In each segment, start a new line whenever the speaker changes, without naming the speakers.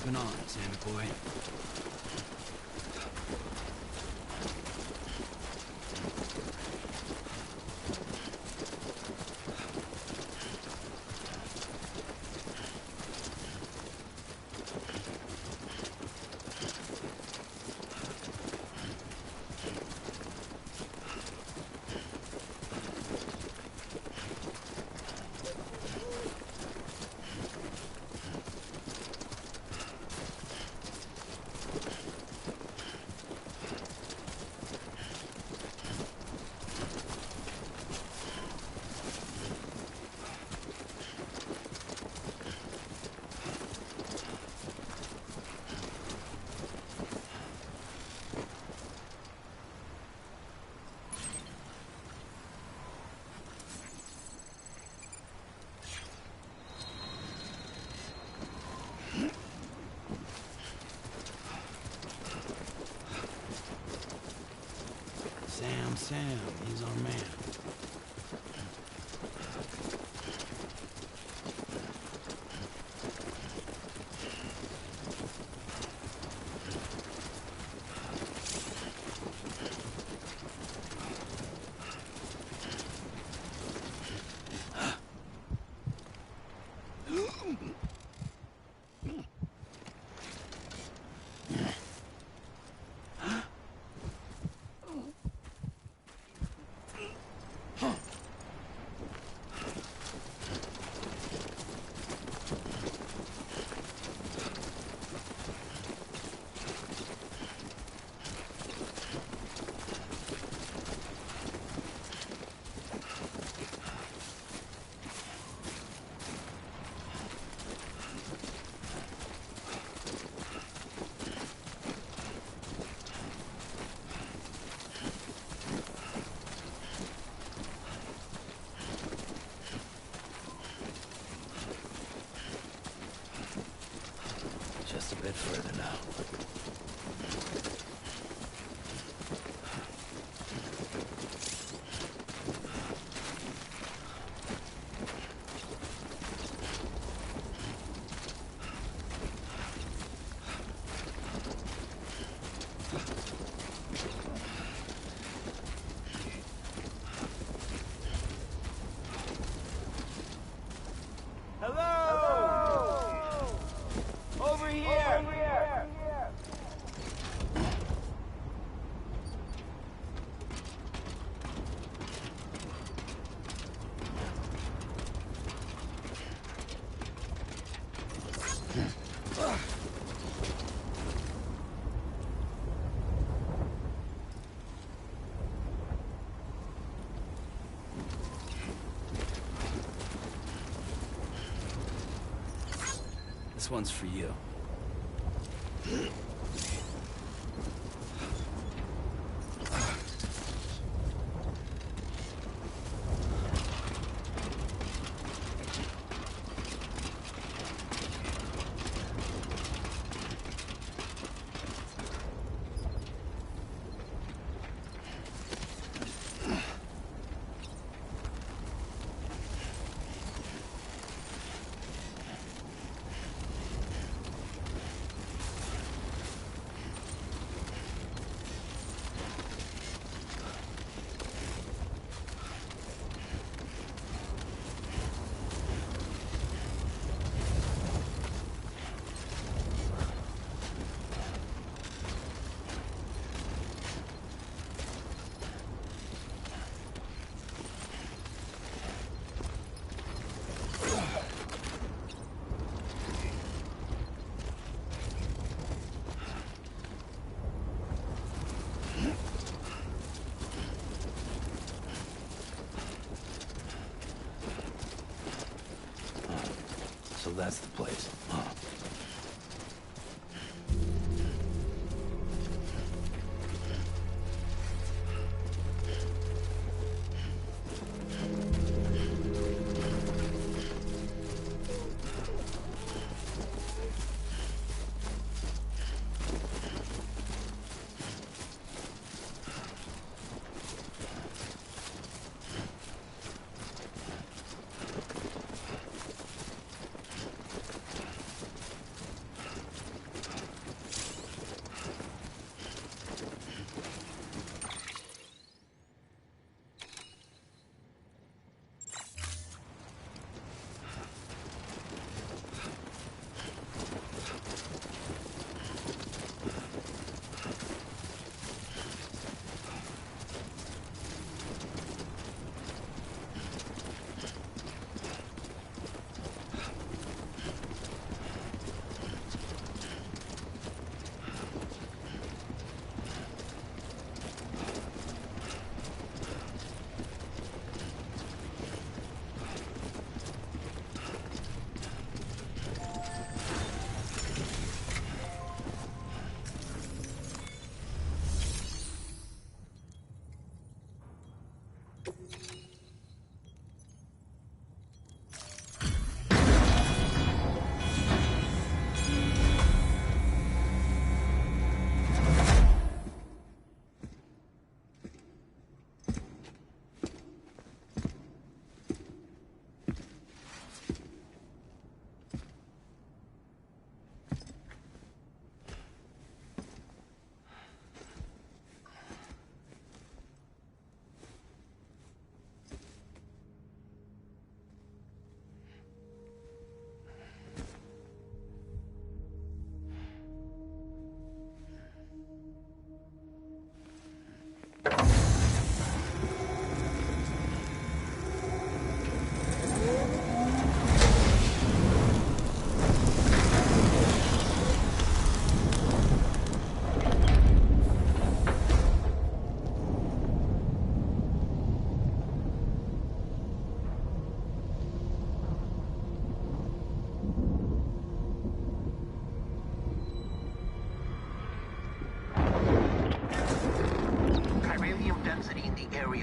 keeping on, Sammy boy? Sam, he's our man. Just a bit further now. This one's for you. So that's the place, huh?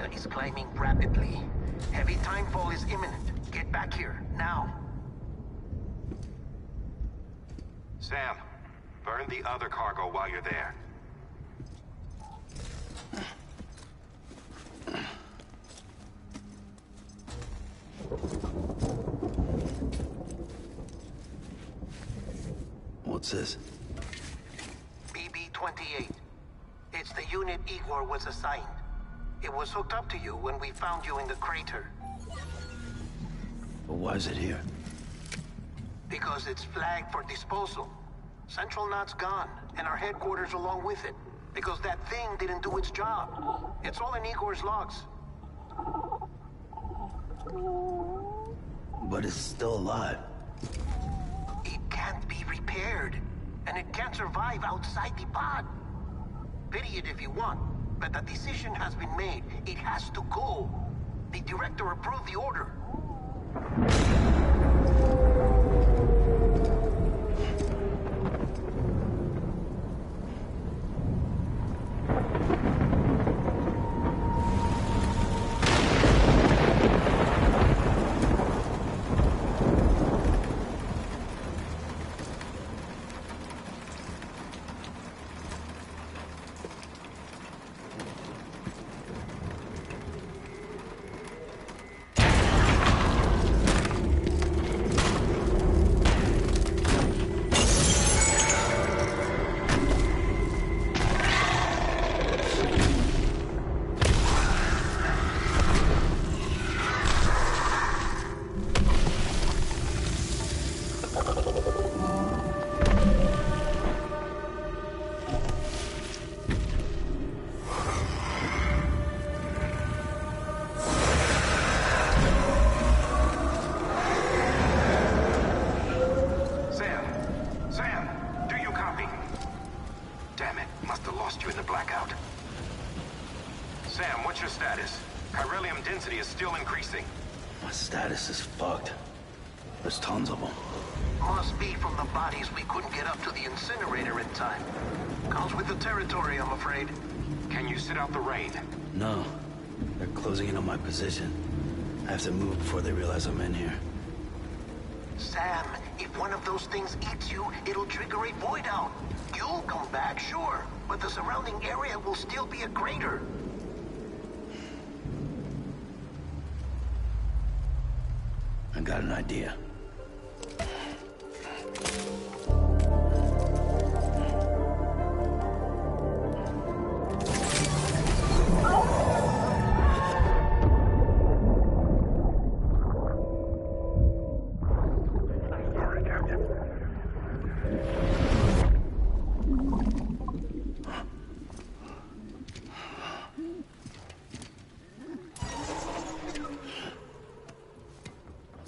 area is climbing rapidly. Heavy timefall is imminent. Get back here, now.
Sam, burn the other cargo while you're there.
What's this?
BB-28. It's the unit Igor was assigned. It was hooked up to you when we found you in the crater.
But why is it here?
Because it's flagged for disposal. Central Knot's gone, and our headquarters along with it. Because that thing didn't do its job. It's all in Igor's logs.
But it's still alive.
It can't be repaired, and it can't survive outside the pod. Pity it if you want, but the decision has been made. It has to go. The director approved the order.
My status is fucked. There's tons of them.
Must be from the bodies we couldn't get up to the incinerator in time. Comes with the territory, I'm afraid.
Can you sit out the rain?
No. They're closing in on my position. I have to move before they realize I'm in here.
Sam, if one of those things eats you, it'll trigger a void out. You'll come back, sure, but the surrounding area will still be a crater.
I got an idea.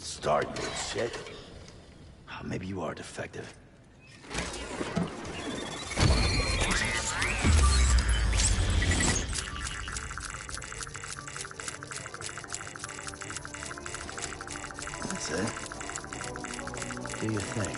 Start, you little shit. Maybe you are defective. That's it. Do your thing.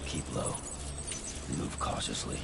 Keep low. Move cautiously.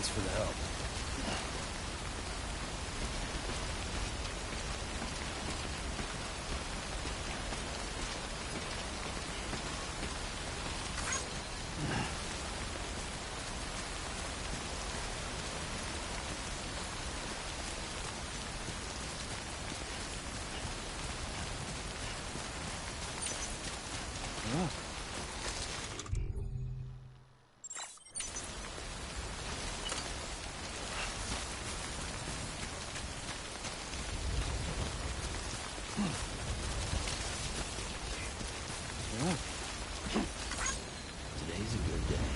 Thanks for the help. Today's a good day.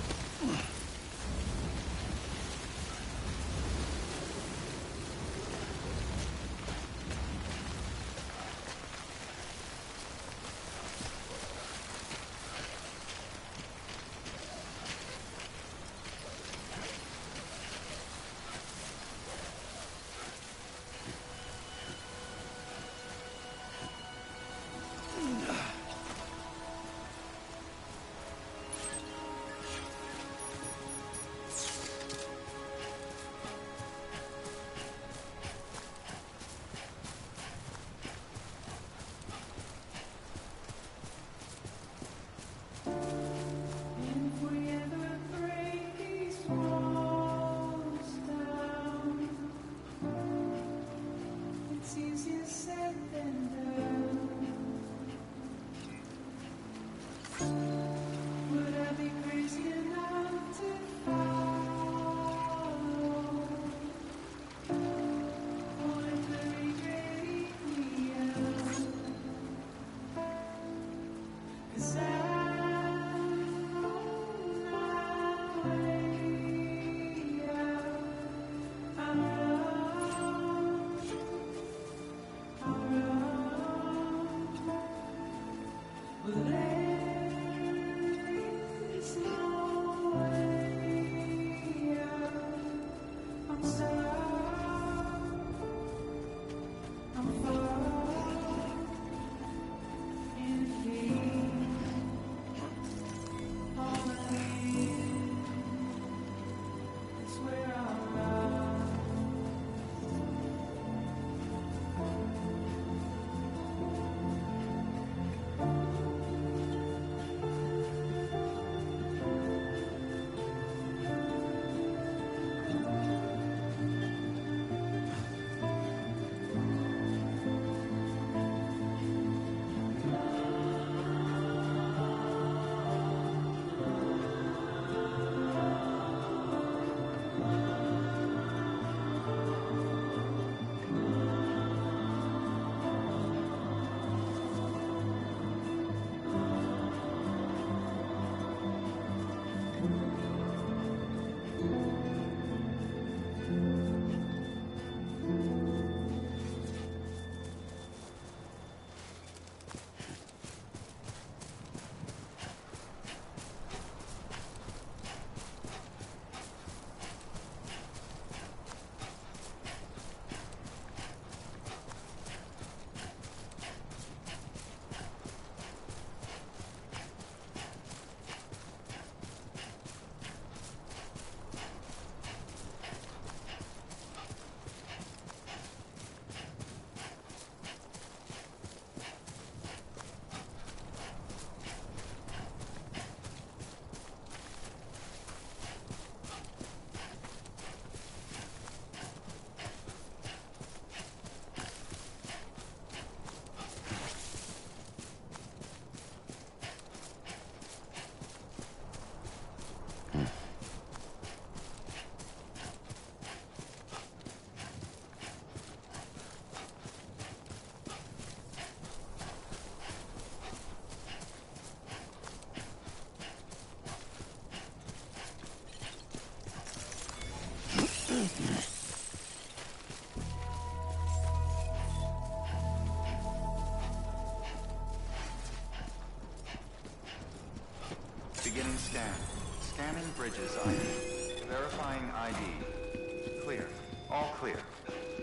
Beginning scan. Scanning bridges ID. Verifying ID. Clear. All clear.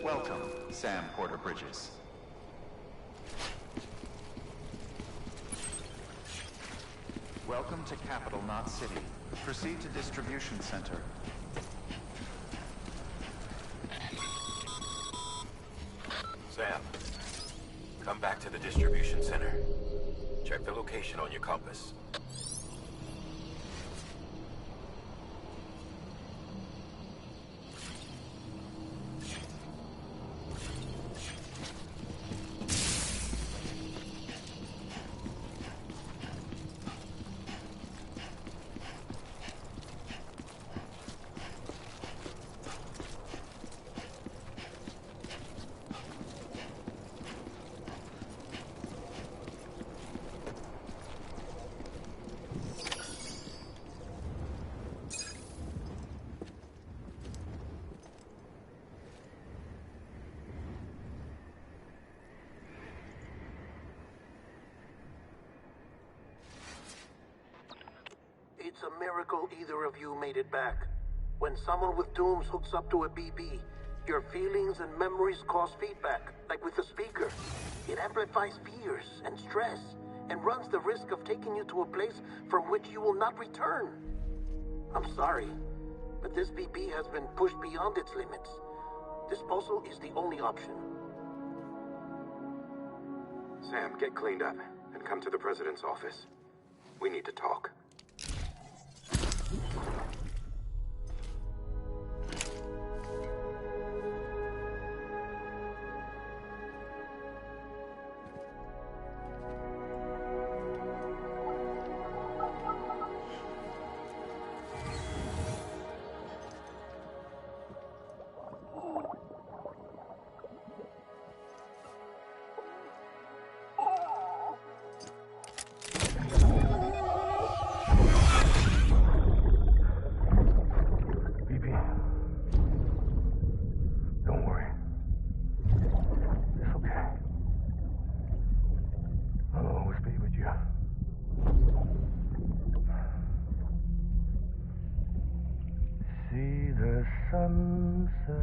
Welcome, Sam Porter Bridges. Welcome to Capital Knot City. Proceed to Distribution Center.
Sam, come back to the distribution center. Check the location on your compass.
It's a miracle either of you made it back. When someone with dooms hooks up to a BB, your feelings and memories cause feedback, like with a speaker. It amplifies fears and stress, and runs the risk of taking you to a place from which you will not return. I'm sorry, but this BB has been pushed beyond its limits. Disposal is the only option.
Sam, get cleaned up and come to the president's office. We need to talk.
Sunset,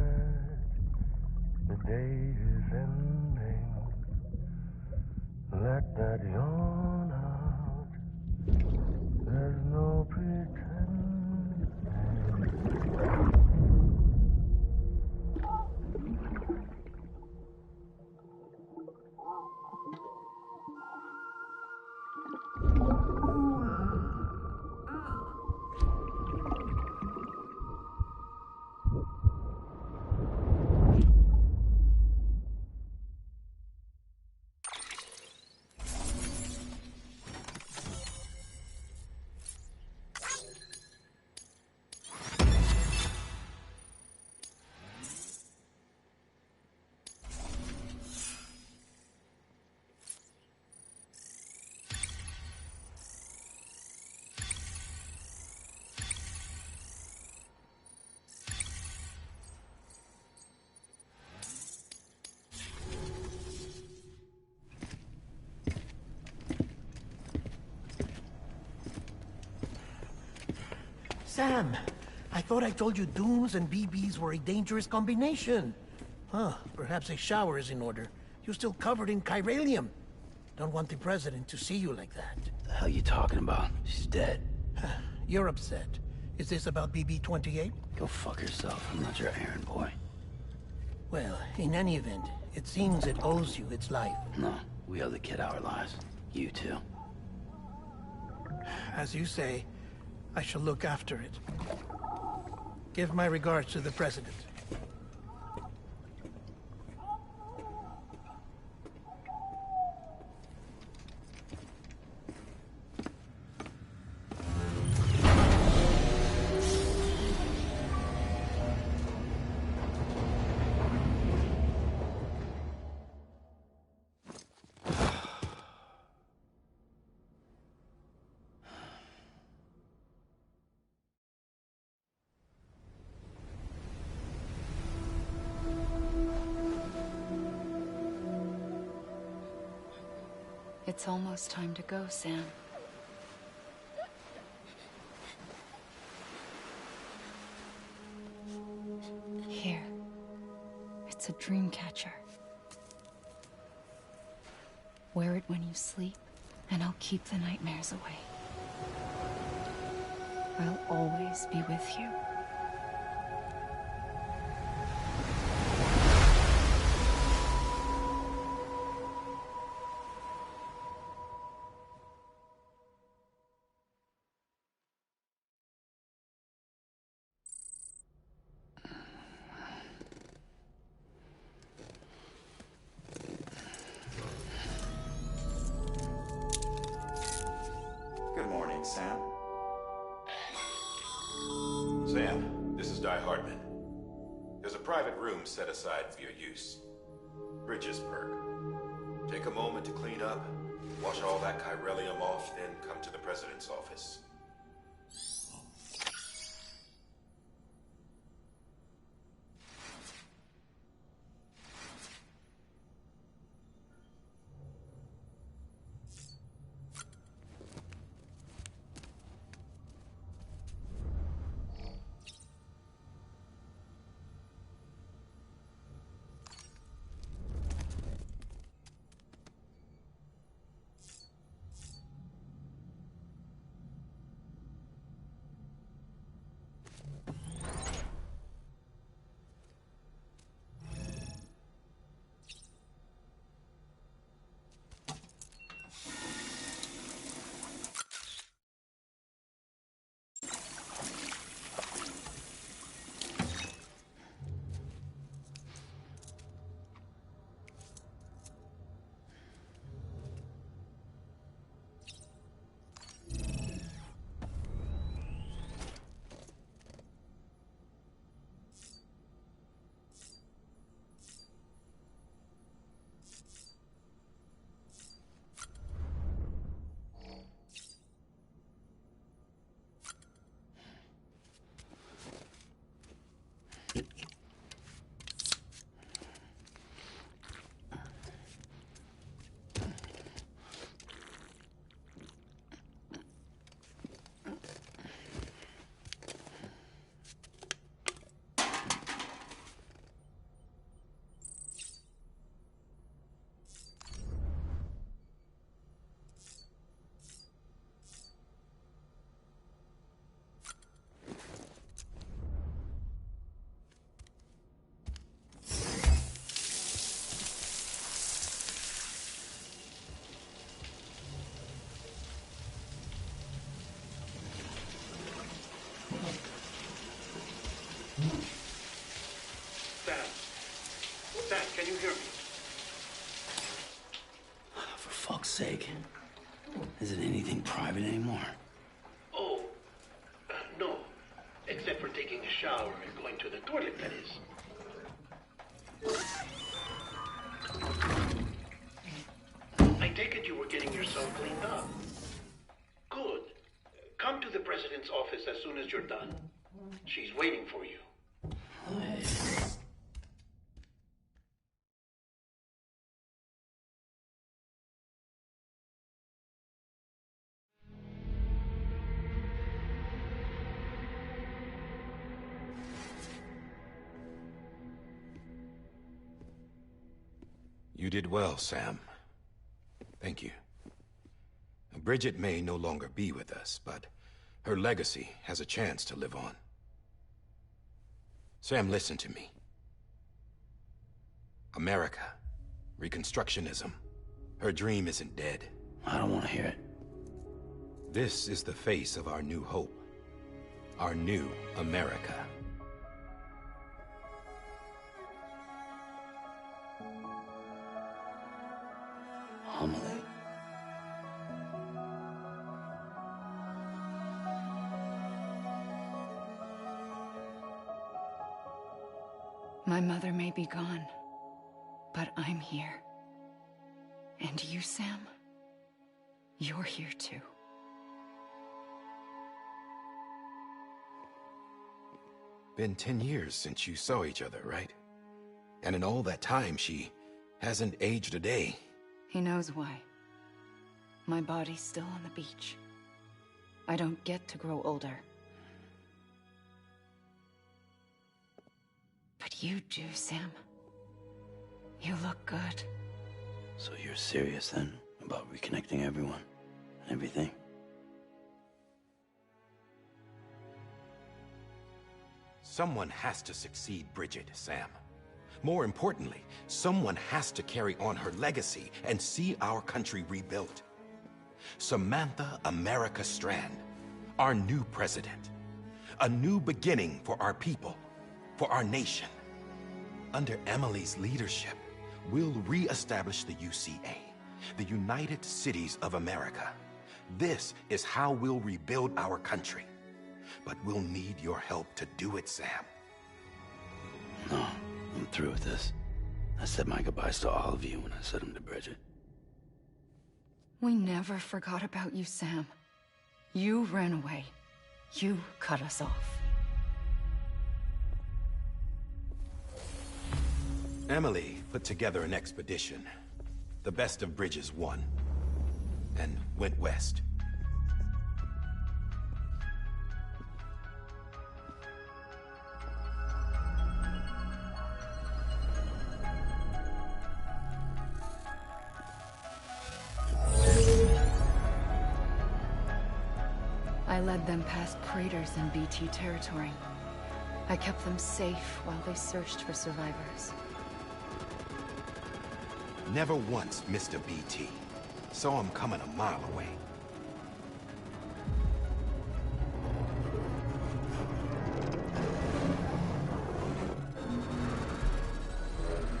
the day is ending. Let that yawn out. There's no pretending.
Sam, I thought I told you dooms and BBs were a dangerous combination. Huh, perhaps a shower is in order. You're still covered in chiralium. Don't want the president to see you like that.
The hell you talking about? She's dead.
You're upset. Is this about BB-28?
Go fuck yourself. I'm not your errand boy.
Well, in any event, it seems it owes you its life.
No, we owe the kid our lives. You too.
As you say, I shall look after it. Give my regards to the president.
It's almost time to go, Sam. Here. It's a dream catcher. Wear it when you sleep, and I'll keep the nightmares away. I'll always be with you.
room set aside for your use. Bridges perk. Take a moment to clean up, wash all that chiralium off, then come to the President's office.
Sam, can you hear me?
For fuck's sake. Is it anything private anymore?
Oh, no. Except for taking a shower and going to the toilet, that is. I take it you were getting yourself cleaned up. Good. Come to the President's office as soon as you're done. She's waiting for you.
You did well, Sam. Thank you. Bridget may no longer be with us, but her legacy has a chance to live on. Sam, listen to me. America, Reconstructionism, her dream isn't dead.
I don't want to hear it.
This is the face of our new hope. Our new America.
Homily.
My mother may be gone, but I'm here. And you, Sam, you're here too.
Been 10 years since you saw each other, right? And in all that time, she hasn't aged a day.
He knows why. My body's still on the beach. I don't get to grow older. But you do, Sam. You look good.
So you're serious then about reconnecting everyone and everything?
Someone has to succeed Bridget, Sam. More importantly, someone has to carry on her legacy and see our country rebuilt. Samantha America Strand, our new president. A new beginning for our people, for our nation. Under Emily's leadership, we'll re-establish the UCA, the United Cities of America. This is how we'll rebuild our country. But we'll need your help to do it, Sam.
No, I'm through with this. I said my goodbyes to all of you when I said them to Bridget.
We never forgot about you, Sam. You ran away. You cut us off.
Emily put together an expedition. The best of Bridges won. And went west.
I led them past craters in BT territory. I kept them safe while they searched for survivors.
Never once missed a BT. Saw him coming a mile away.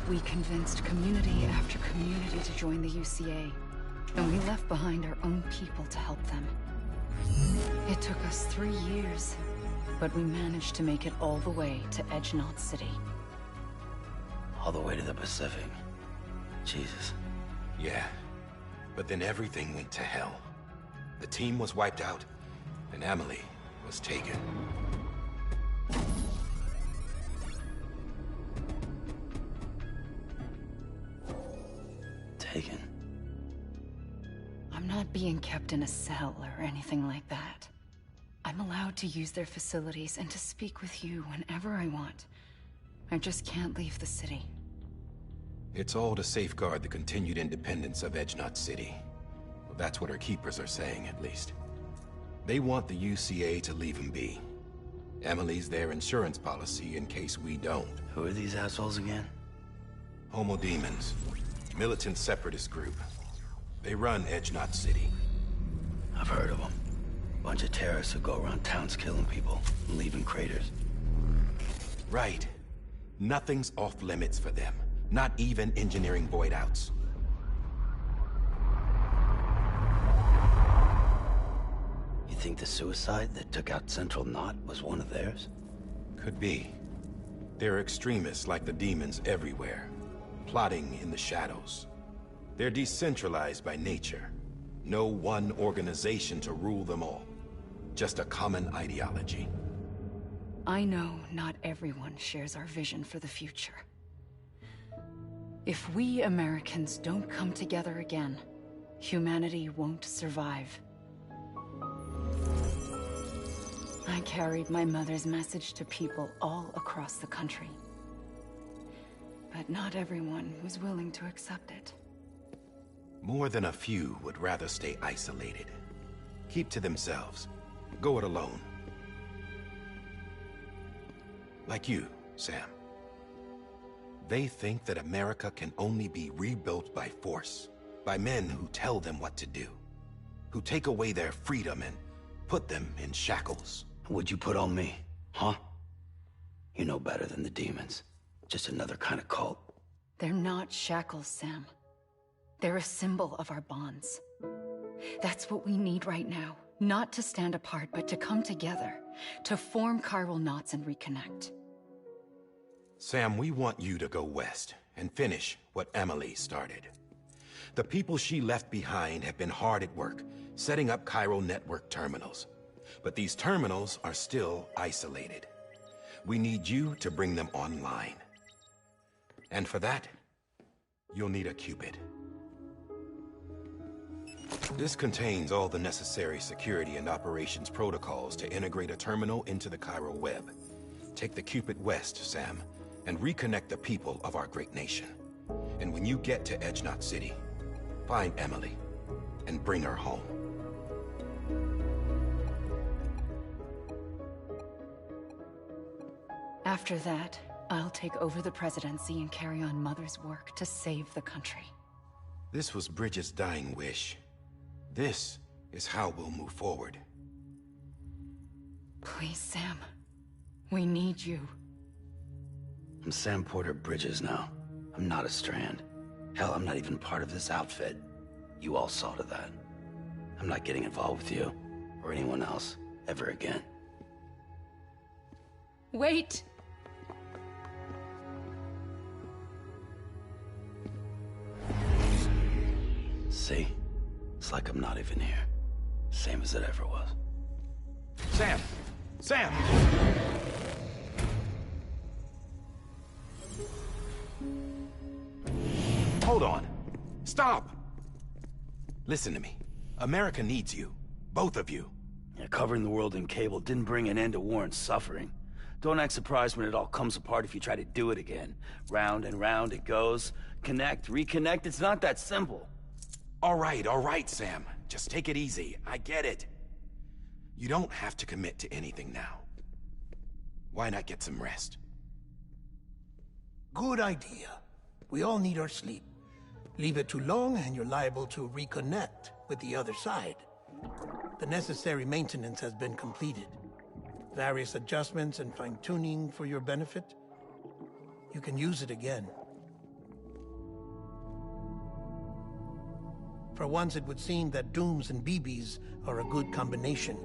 We convinced community after community to join the UCA, and we left behind our own people to help them. It took us 3 years, but we managed to make it all the way to Edge-Knot City.
All the way to the Pacific. Jesus.
Yeah. But then everything went to hell. The team was wiped out, and Emily was taken.
Taken?
I'm not being kept in a cell or anything like that. I'm allowed to use their facilities and to speak with you whenever I want. I just can't leave the city.
It's all to safeguard the continued independence of Edge-Knot City. Well, that's what our keepers are saying, at least. They want the UCA to leave him be. Emily's their insurance policy in case we don't.
Who are these assholes again?
Homo Demons. Militant separatist group. They run Edge-Knot City.
I've heard of them. Bunch of terrorists who go around towns killing people and leaving craters.
Right. Nothing's off limits for them. Not even engineering void outs.
You think the suicide that took out Central Knot was one of theirs?
Could be. There are extremists like the demons everywhere, plotting in the shadows. They're decentralized by nature. No one organization to rule them all. Just a common ideology.
I know not everyone shares our vision for the future. If we Americans don't come together again, humanity won't survive. I carried my mother's message to people all across the country. But not everyone was willing to accept it.
More than a few would rather stay isolated. Keep to themselves. Go it alone. Like you, Sam. They think that America can only be rebuilt by force, by men who tell them what to do, who take away their freedom and put them in shackles.
What'd you put on me, huh? You know better than the demons. Just another kind of cult.
They're not shackles, Sam. They're a symbol of our bonds. That's what we need right now. Not to stand apart, but to come together, to form chiral knots and reconnect.
Sam, we want you to go west and finish what Emily started. The people she left behind have been hard at work, setting up chiral network terminals. But these terminals are still isolated. We need you to bring them online. And for that, you'll need a Cupid. This contains all the necessary security and operations protocols to integrate a terminal into the chiral web. Take the Cupid west, Sam, and reconnect the people of our great nation. And when you get to Edge-Knot City, find Emily and bring her home.
After that, I'll take over the presidency and carry on Mother's work to save the country.
This was Bridget's dying wish. This is how we'll move forward.
Please, Sam. We need you.
I'm Sam Porter Bridges now. I'm not a Strand. Hell, I'm not even part of this outfit. You all saw to that. I'm not getting involved with you, or anyone else, ever again.
Wait!
See? It's like I'm not even here. Same as it ever was.
Sam! Sam! Hold on. Stop! Listen to me. America needs you. Both of you.
Yeah, covering the world in cable didn't bring an end to war and suffering. Don't act surprised when it all comes apart if you try to do it again. Round and round it goes. Connect, reconnect, it's not that simple.
All right, Sam. Just take it easy. I get it. You don't have to commit to anything now. Why not get some rest?
Good idea. We all need our sleep. Leave it too long and you're liable to reconnect with the other side. The necessary maintenance has been completed. Various adjustments and fine-tuning for your benefit. You can use it again. For once, it would seem that Dooms and BBs are a good combination.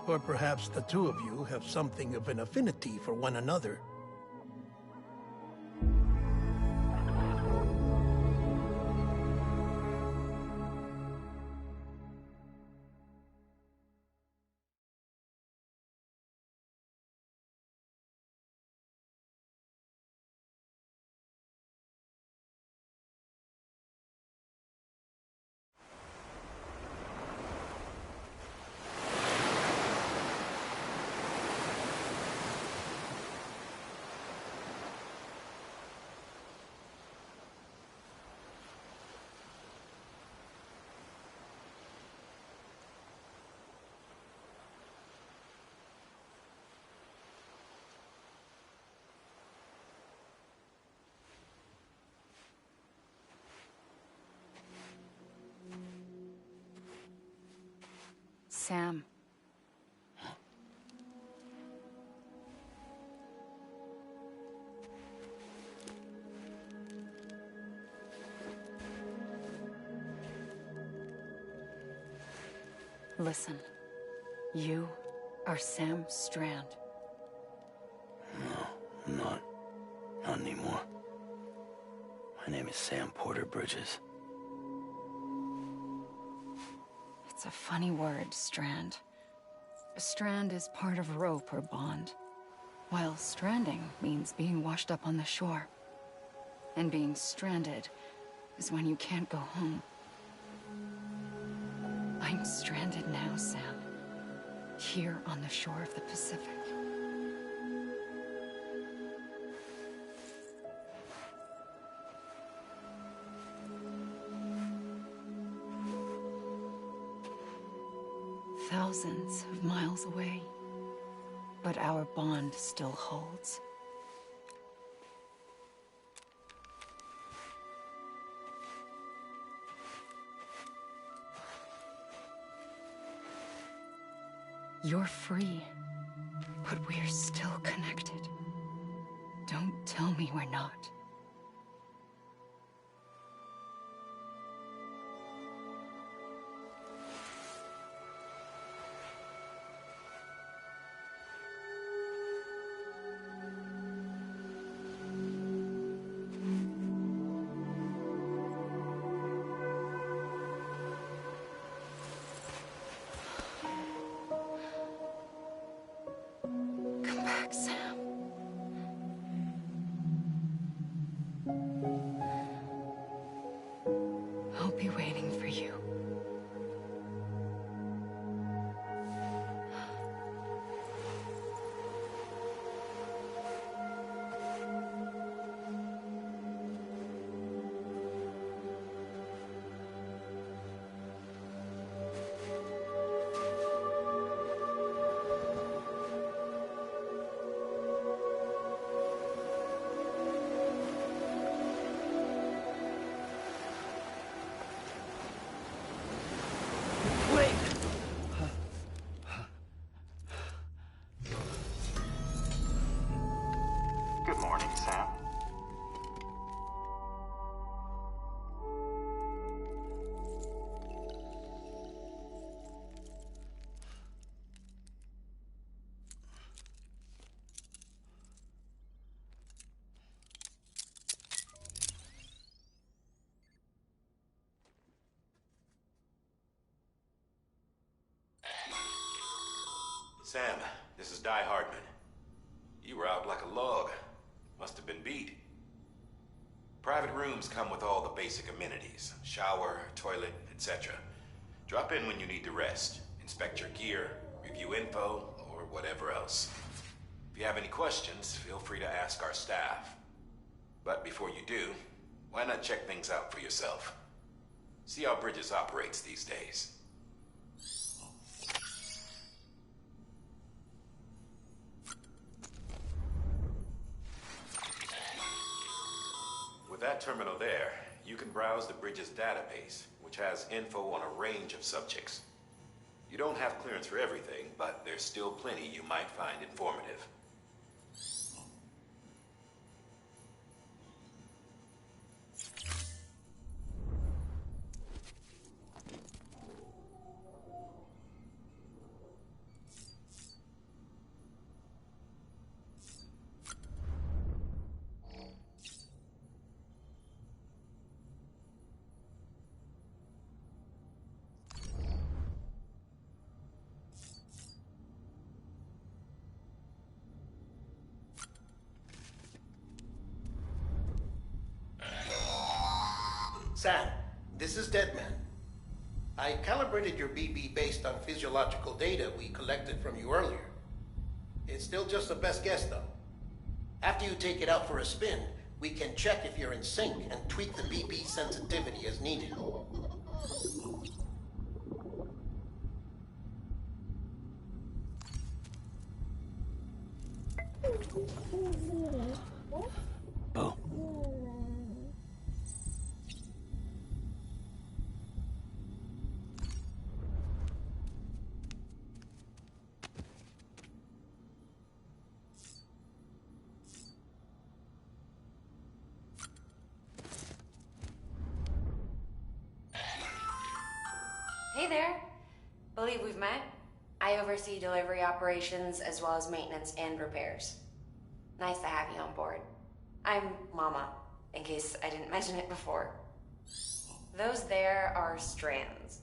Or perhaps the two of you have something of an affinity for one another.
Sam. Listen. You are Sam Strand.
No, I'm not. Not anymore. My name is Sam Porter Bridges.
It's a funny word, strand. A strand is part of rope or bond, while stranding means being washed up on the shore. And being stranded is when you can't go home. I'm stranded now, Sam. Here on the shore of the Pacific. Thousands of miles away, but our bond still holds. You're free, but we're still connected. Don't tell me we're not.
Sam, this is Di Hardman. You were out like a log. Must have been beat. Private rooms come with all the basic amenities. Shower, toilet, etc. Drop in when you need to rest. Inspect your gear, review info, or whatever else. If you have any questions, feel free to ask our staff. But before you do, why not check things out for yourself? See how Bridges operates these days. With that terminal there, you can browse the Bridges database, which has info on a range of subjects. You don't have clearance for everything, but there's still plenty you might find informative.
Sam, this is Deadman. I calibrated your BB based on physiological data we collected from you earlier. It's still just a best guess, though. After you take it out for a spin, we can check if you're in sync and tweak the BB sensitivity as needed.
Bo.
Hey there. Believe we've met. I oversee delivery operations as well as maintenance and repairs. Nice to have you on board. I'm Mama, in case I didn't mention it before. Those there are strands.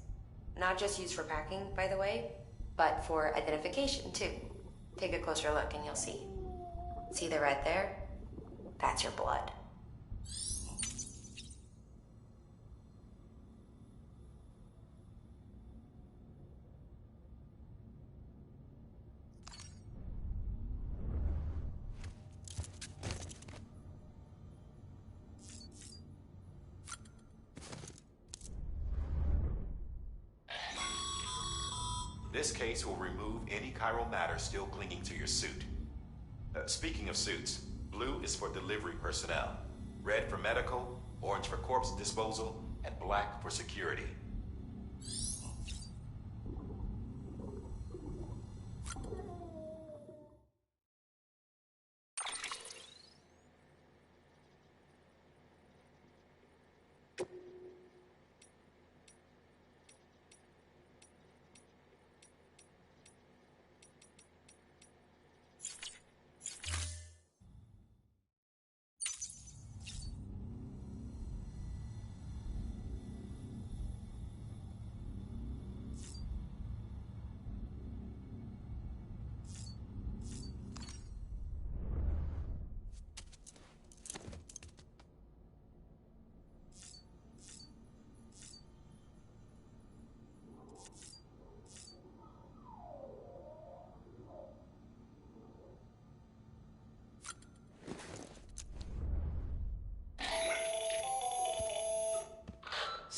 Not just used for packing, by the way, but for identification too. Take a closer look and you'll see. See the red there? That's your blood.
This case will remove any chiral matter still clinging to your suit. Speaking of suits, blue is for delivery personnel, red for medical, orange for corpse disposal, and black for security.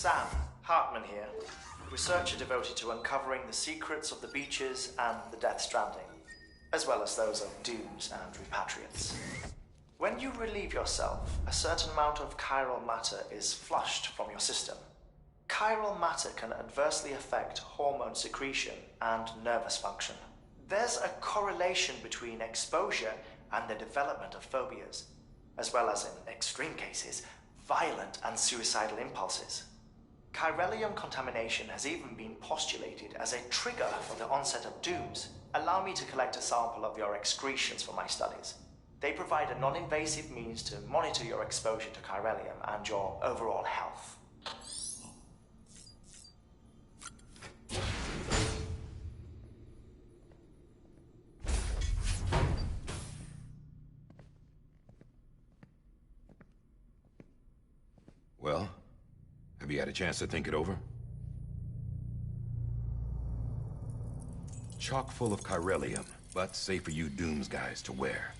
Sam, Hartman here, researcher devoted to uncovering the secrets of the beaches and the Death Stranding, as well as those of dooms and repatriates. When you relieve yourself, a certain amount of chiral matter is flushed from your system. Chiral matter can adversely affect hormone secretion and nervous function. There's a correlation between exposure and the development of phobias, as well as, in extreme cases, violent and suicidal impulses. Chiralium contamination has even been postulated as a trigger for the onset of dooms. Allow me to collect a sample of your excretions for my studies. They provide a non-invasive means to monitor your exposure to chiralium and your overall health.
had a chance to think it over? Chock full of chiralium, but safe for you Dooms guys to wear.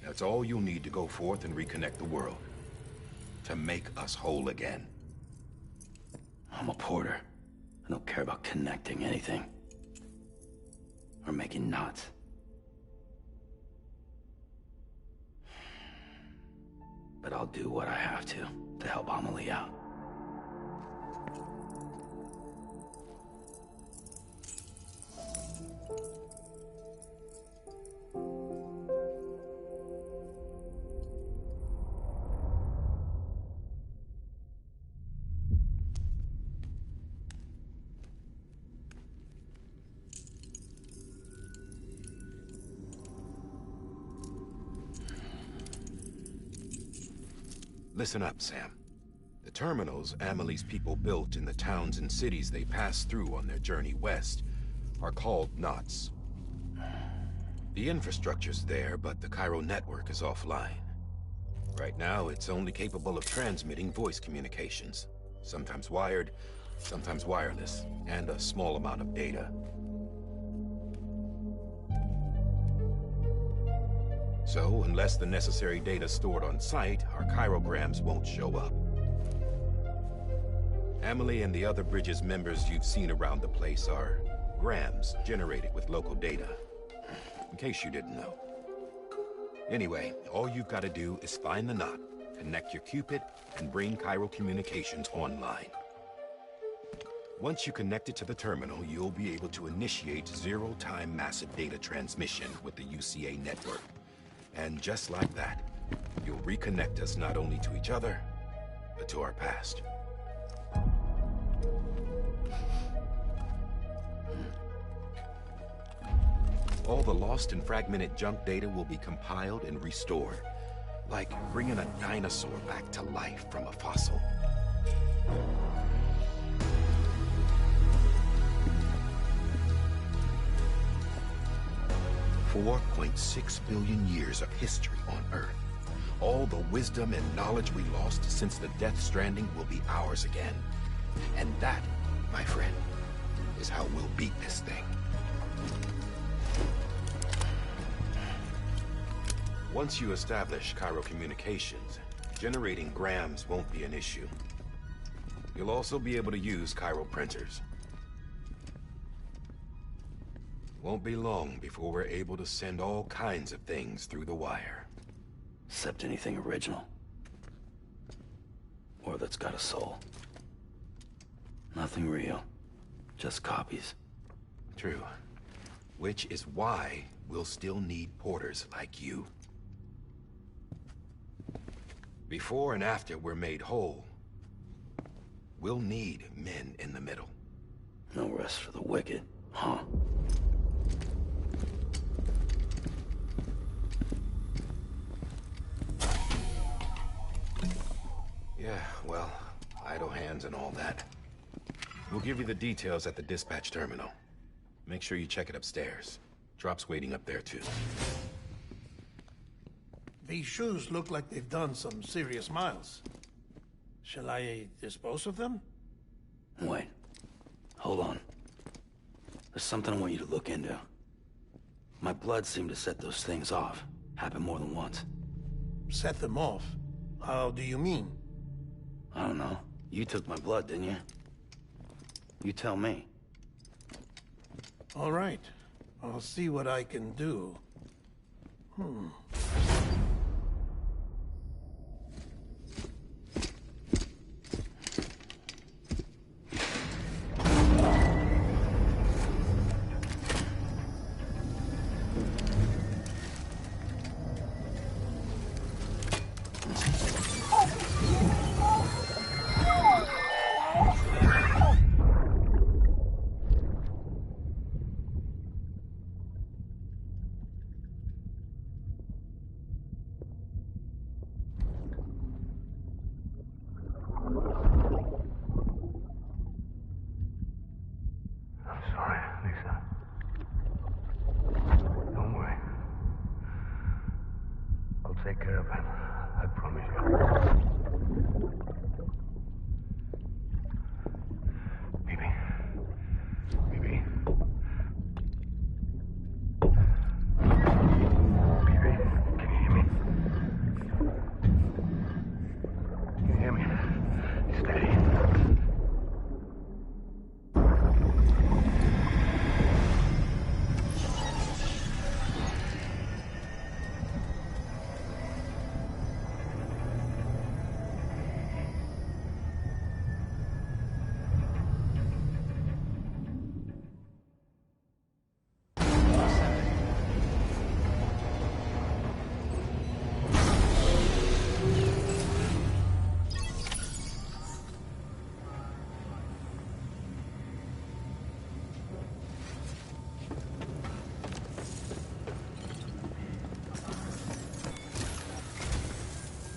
That's all you'll need to go forth and reconnect the world. To make us whole again.
I'm a porter. I don't care about connecting anything. Or making knots. But I'll do what I have to help Amelie out.
Listen up, Sam. The terminals Amelie's people built in the towns and cities they passed through on their journey west are called knots. The infrastructure's there, but the Cairo network is offline. Right now, it's only capable of transmitting voice communications. Sometimes wired, sometimes wireless, and a small amount of data. So, unless the necessary data stored on site, our chirograms won't show up. Amelie and the other Bridges members you've seen around the place are grams generated with local data. In case you didn't know. Anyway, all you've got to do is find the knot, connect your Cupid, and bring Cairo communications online. Once you connect it to the terminal, you'll be able to initiate zero-time massive data transmission with the UCA network. And just like that, you'll reconnect us not only to each other, but to our past. All the lost and fragmented junk data will be compiled and restored, like bringing a dinosaur back to life from a fossil. 4.6 billion years of history on Earth. All the wisdom and knowledge we lost since the Death Stranding will be ours again. And that, my friend, is how we'll beat this thing. Once you establish Cairo communications, generating grams won't be an issue. You'll also be able to use Cairo printers. Won't be long before we're able to send all kinds of things through the wire.
Except anything original. Or that's got a soul. Nothing real. Just copies.
True. Which is why we'll still need porters like you. Before and after we're made whole, we'll need men in the middle.
No rest for the wicked, huh?
Yeah, well, idle hands and all that. We'll give you the details at the dispatch terminal. Make sure you check it upstairs. Drop's waiting up there, too.
These shoes look like they've done some serious miles. Shall I dispose of them?
Wait. Hold on. There's something I want you to look into. My blood seemed to set those things off. Happened more than once.
Set them off? How do you mean?
I don't know. You took my blood, didn't you? You tell me.
All right. I'll see what I can do.
I'm sorry, Lisa. Don't worry. I'll take care of him. I promise you.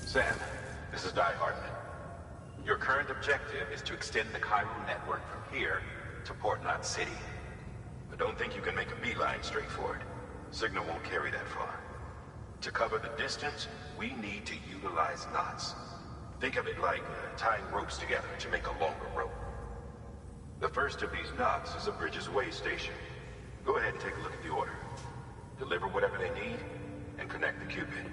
Sam, this is Di Hartman. Your current objective is to extend the Cairo network from here to Port Knot City. But don't think you can make a beeline straight for it. Signal won't carry that far. To cover the distance, we need to utilize knots. Think of it like tying ropes together to make a longer rope. The first of these knots is a Bridges Way station. Go ahead and take a look at the order. Deliver whatever they need, and connect the Cupid.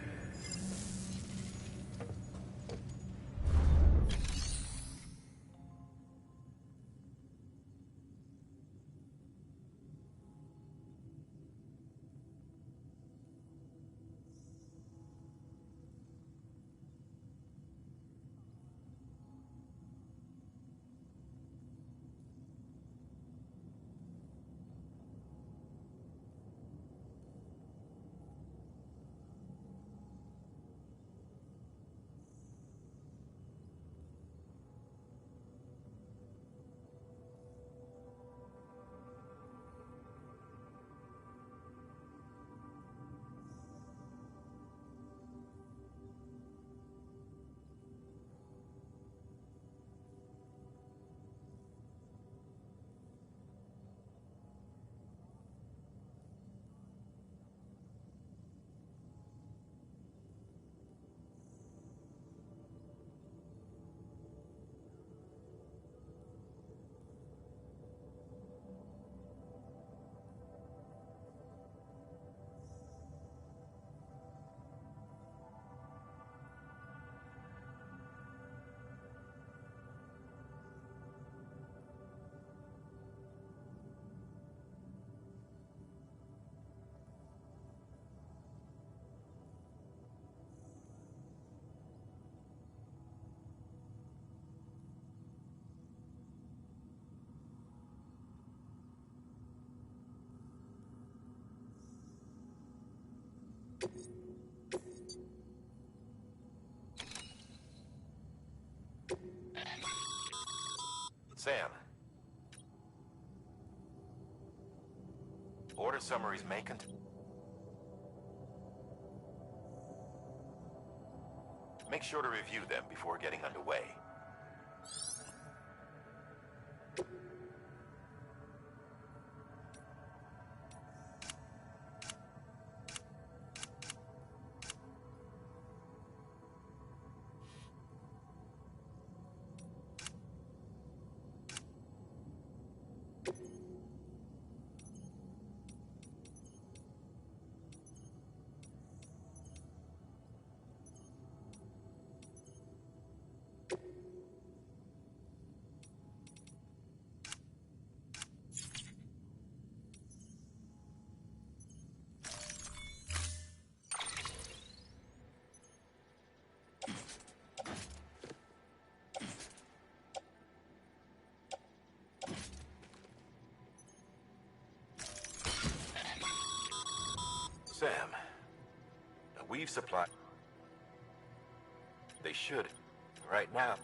Sam. Order summaries may contain. Make sure to review them before getting underway. Sam, we've supplied. They should, right now.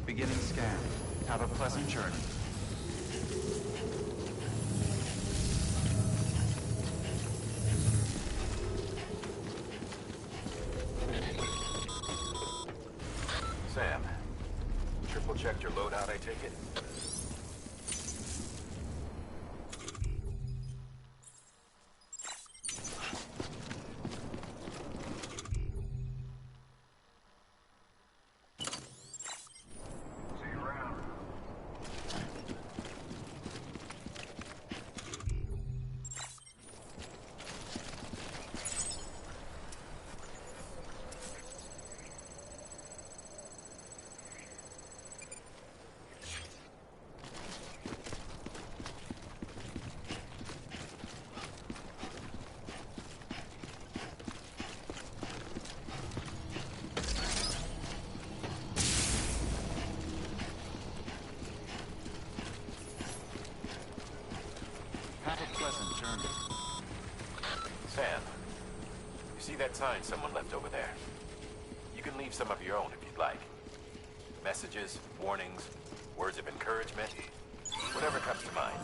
Beginning scan. Have a pleasant journey.
Sam, triple checked your loadout, I take it?
Have a pleasant journey.
Sam, you see that sign someone left over there? You can leave some of your own if you'd like. Messages, warnings, words of encouragement, whatever comes to mind.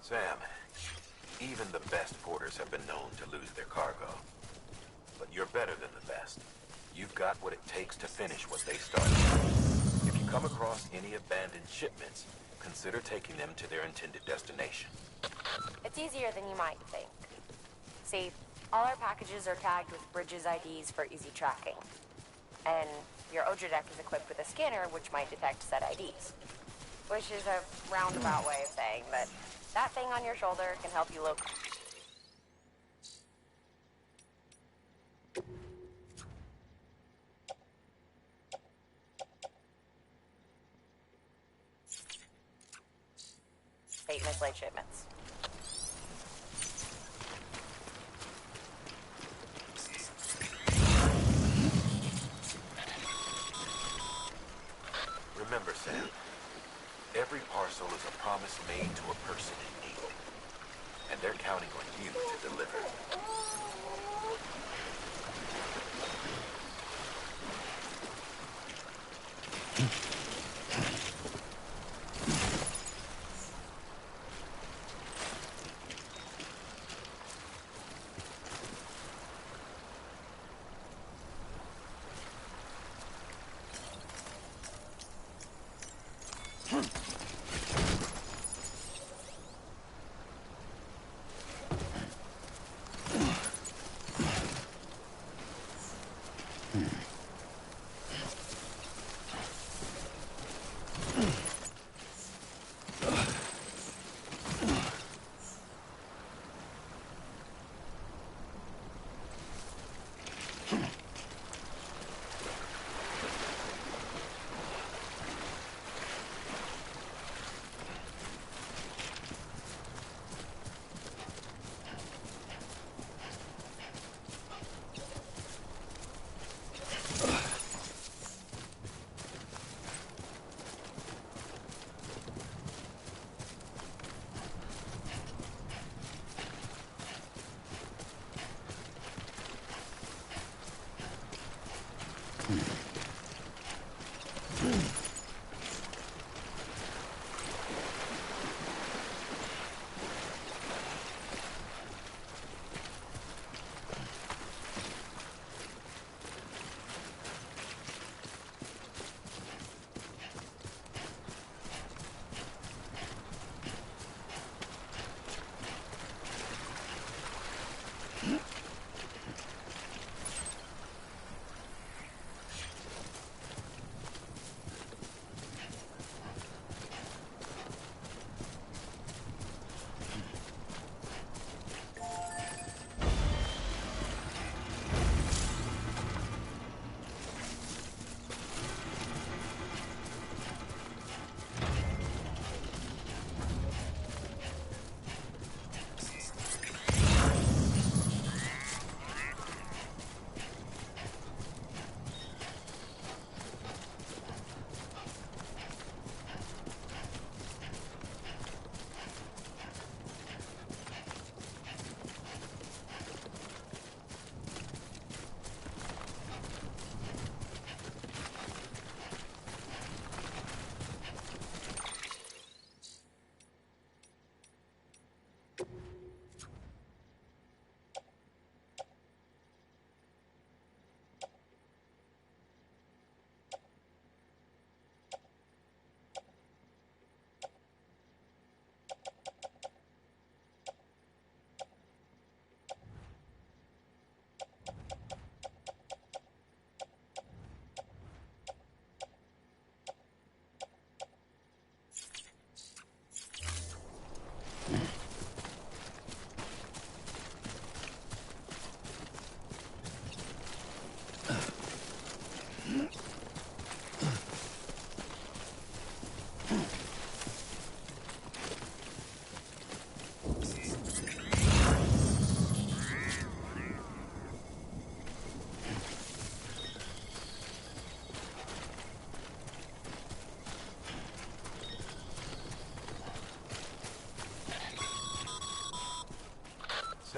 Sam, even the best porters have been known to lose their cargo. But you're better than the best. You've got what it takes to finish what they started. If you come across any abandoned shipments, consider taking them to their intended destination.
It's easier than you might think. See, all our packages are tagged with Bridges IDs for easy tracking. And your Odra deck is equipped with a scanner which might detect said IDs. Which is a roundabout way of saying that that thing on your shoulder can help you locate. Mislate shipments.
Remember, Sam, every parcel is a promise made to a person in need. And they're counting on you to deliver.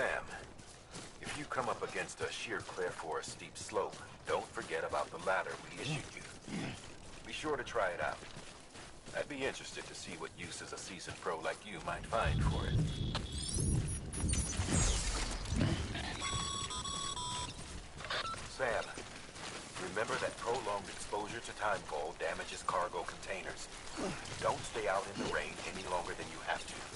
Sam, if you come up against a sheer cliff or a steep slope, don't forget about the ladder we issued you. Be sure to try it out. I'd be interested to see what uses a seasoned pro like you might find for it. Sam, remember that prolonged exposure to timefall damages cargo containers. Don't stay out in the rain any longer than you have to.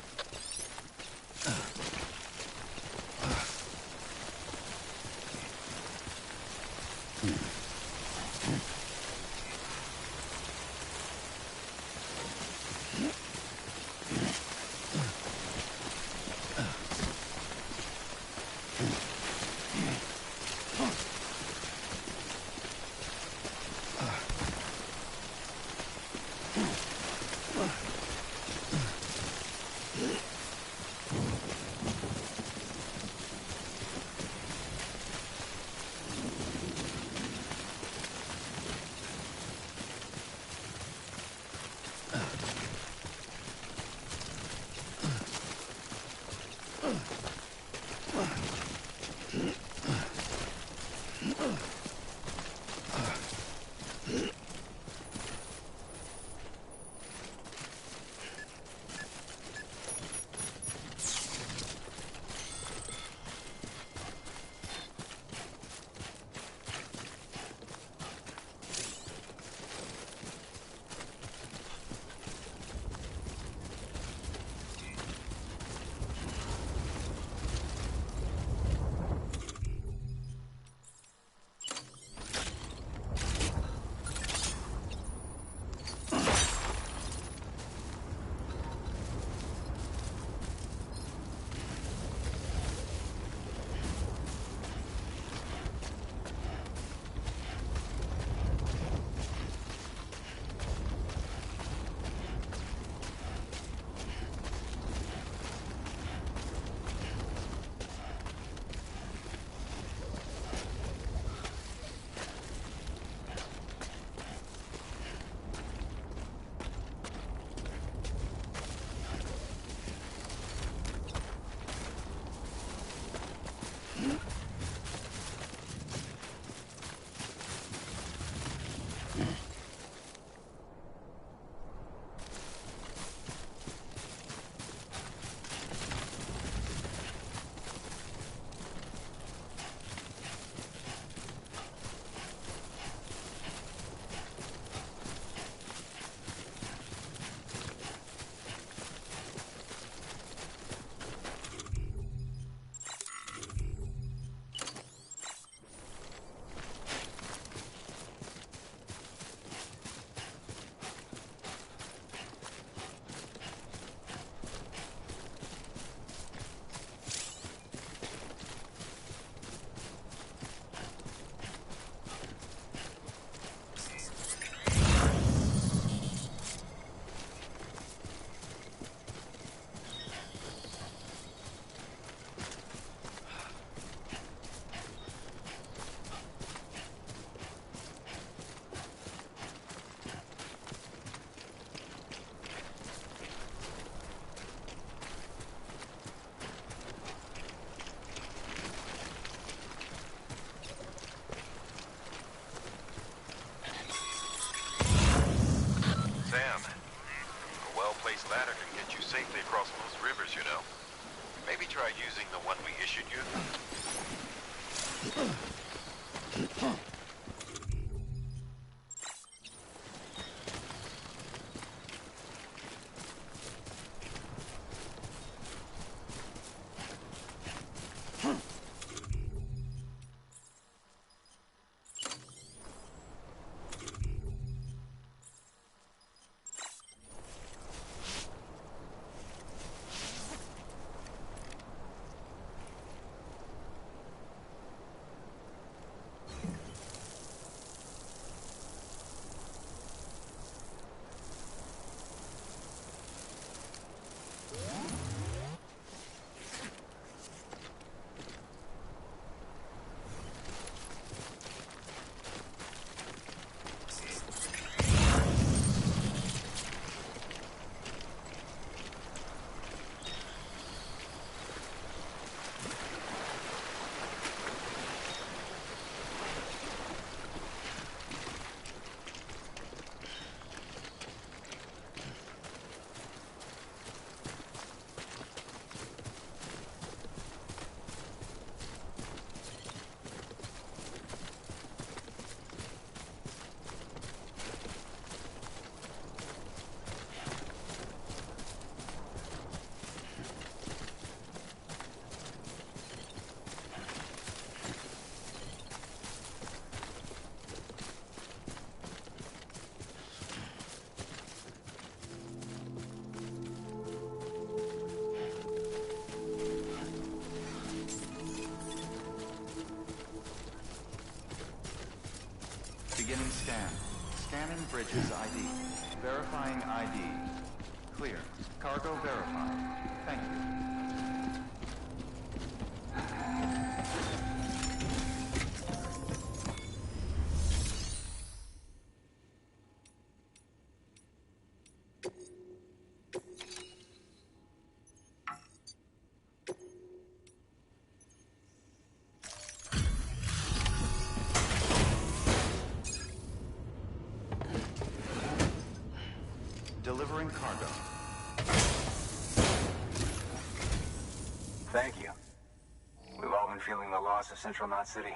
ladder can get you safely across most rivers, you know. Maybe try using the one we issued you.
Scan. Scanning bridges ID. Verifying ID. Clear. Cargo verified. Thank you. Delivering cargo.
Thank you. We've all been feeling the loss of Central Knot City.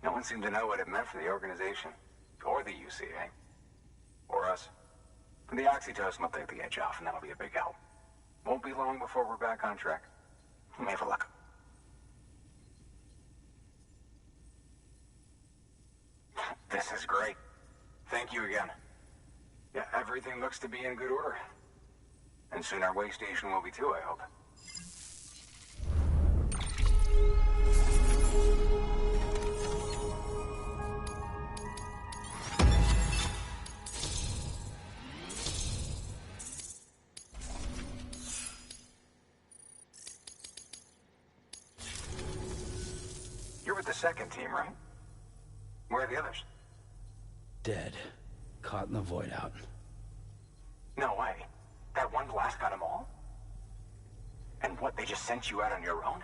No one seemed to know what it meant for the organization, or the UCA, or us. The oxytocin will take the edge off, and that'll be a big help. Won't be long before we're back on track. You may have a luck. This is great. Thank you again. Yeah, everything looks to be in good order. And soon our way station will be too, I hope. You're with the second team, right? Where are the others?
Dead. Caught in the void out.
No way. That one blast got them all? And what, they just sent you out on your own?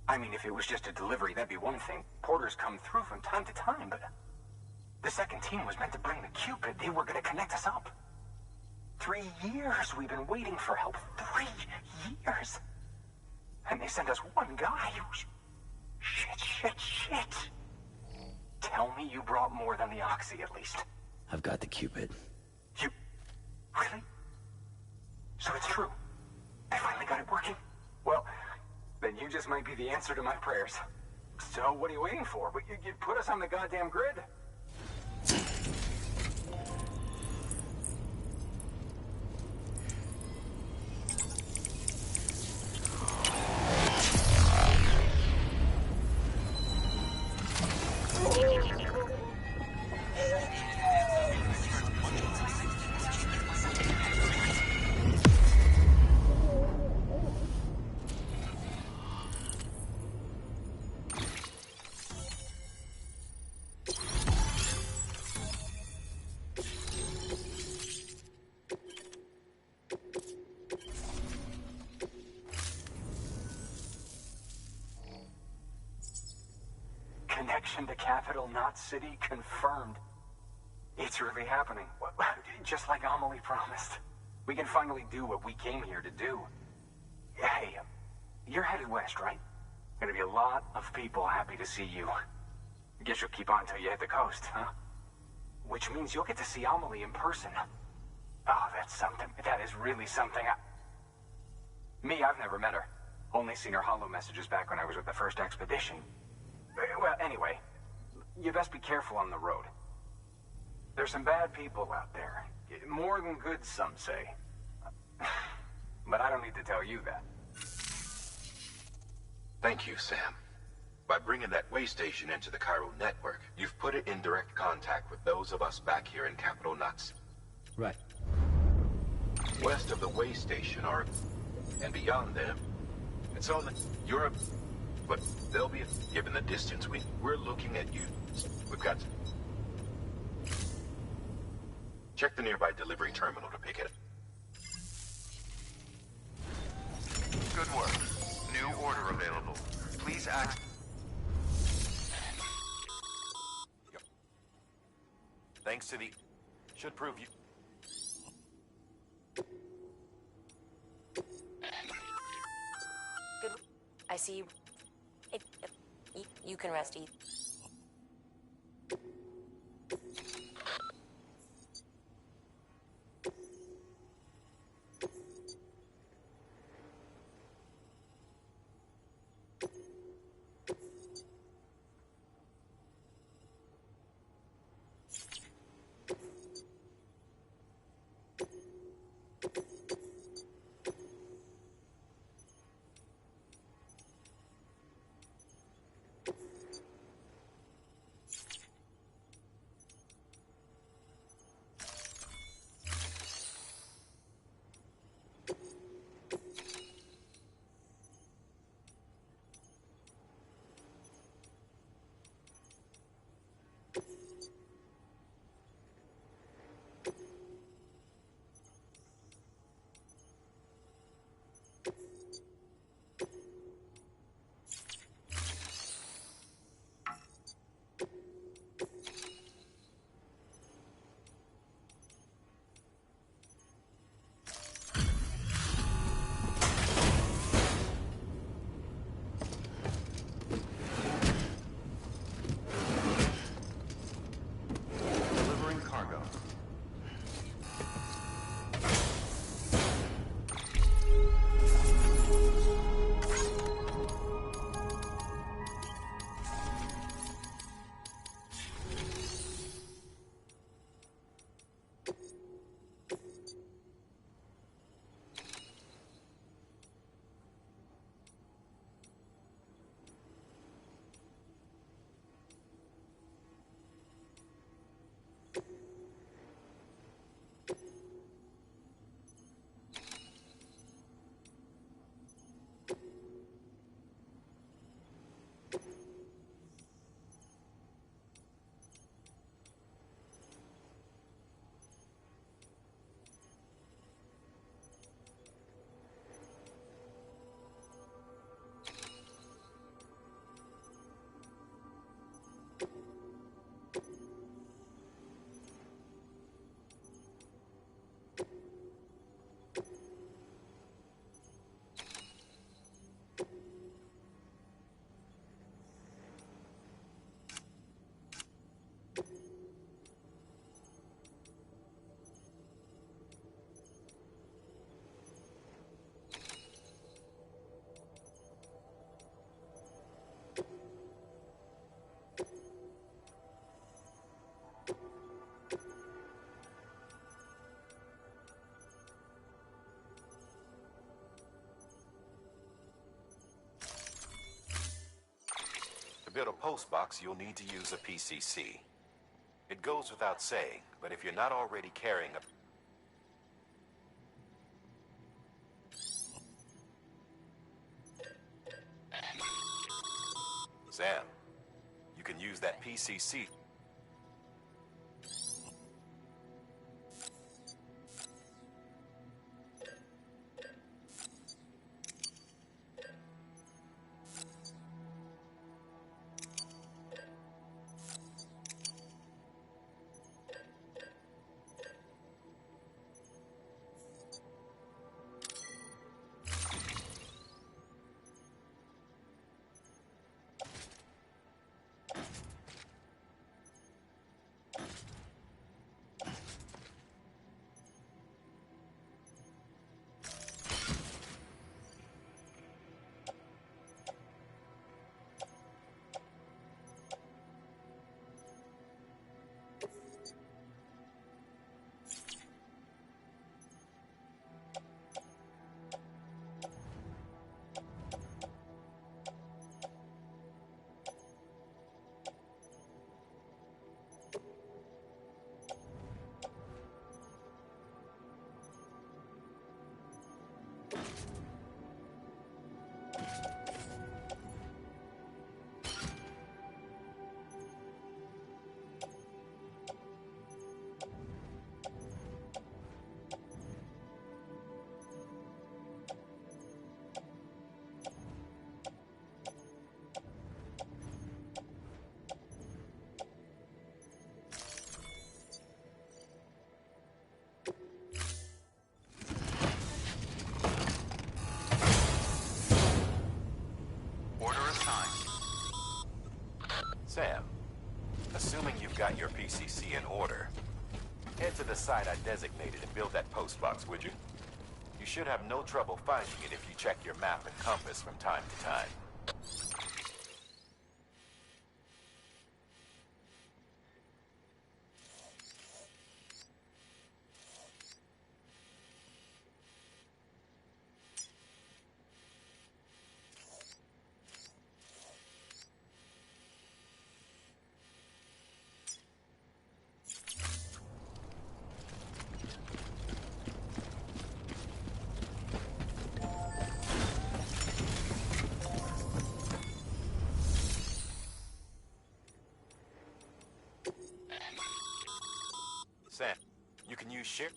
I mean, if it was just a delivery, that'd be one thing. Porters come through from time to time, but... The second team was meant to bring the Cupid. They were gonna connect us up. 3 years we've been waiting for help. 3 years! And they sent us one guy. Shit. Tell me you brought more than the Oxy, at least.
I've got the Cupid.
You... Really? So it's true. They finally got it working? Well, then you just might be the answer to my prayers. So what are you waiting for? You put us on the goddamn grid. Connection to Capital Knot City confirmed. It's really happening. Just like Amelie promised. We can finally do what we came here to do. Hey, you're headed west, right? Gonna be a lot of people happy to see you. Guess you'll keep on till you hit the coast, huh? Which means you'll get to see Amelie in person. Oh, that's something. That is really something. Me, I've never met her. Only seen her holo messages back when I was with the first expedition. Well, anyway, you best be careful on the road. There's some bad people out there. More than good, some say. But I don't need to tell you that.
Thank you, Sam. By bringing that way station into the Cairo network, you've put it in direct contact with those of us back here in Capital Nuts.
Right.
West of the way station are... and beyond them, it's only Europe. But they'll be, given the distance, we're looking at you. We've got... Check the nearby delivery terminal to pick it up.
Good work. New order available. Please act...
Thanks to the... Should prove you...
Good. I see you. You can rest, Ethan.
a post box, you'll need to use a PCC. It goes without saying, but if you're not already carrying a... Sam, you can use that PCC. Sam, assuming you've got your PCC in order, head to the site I designated and build that post box, would you? You should have no trouble finding it if you check your map and compass from time to time. Sam, you can use ship.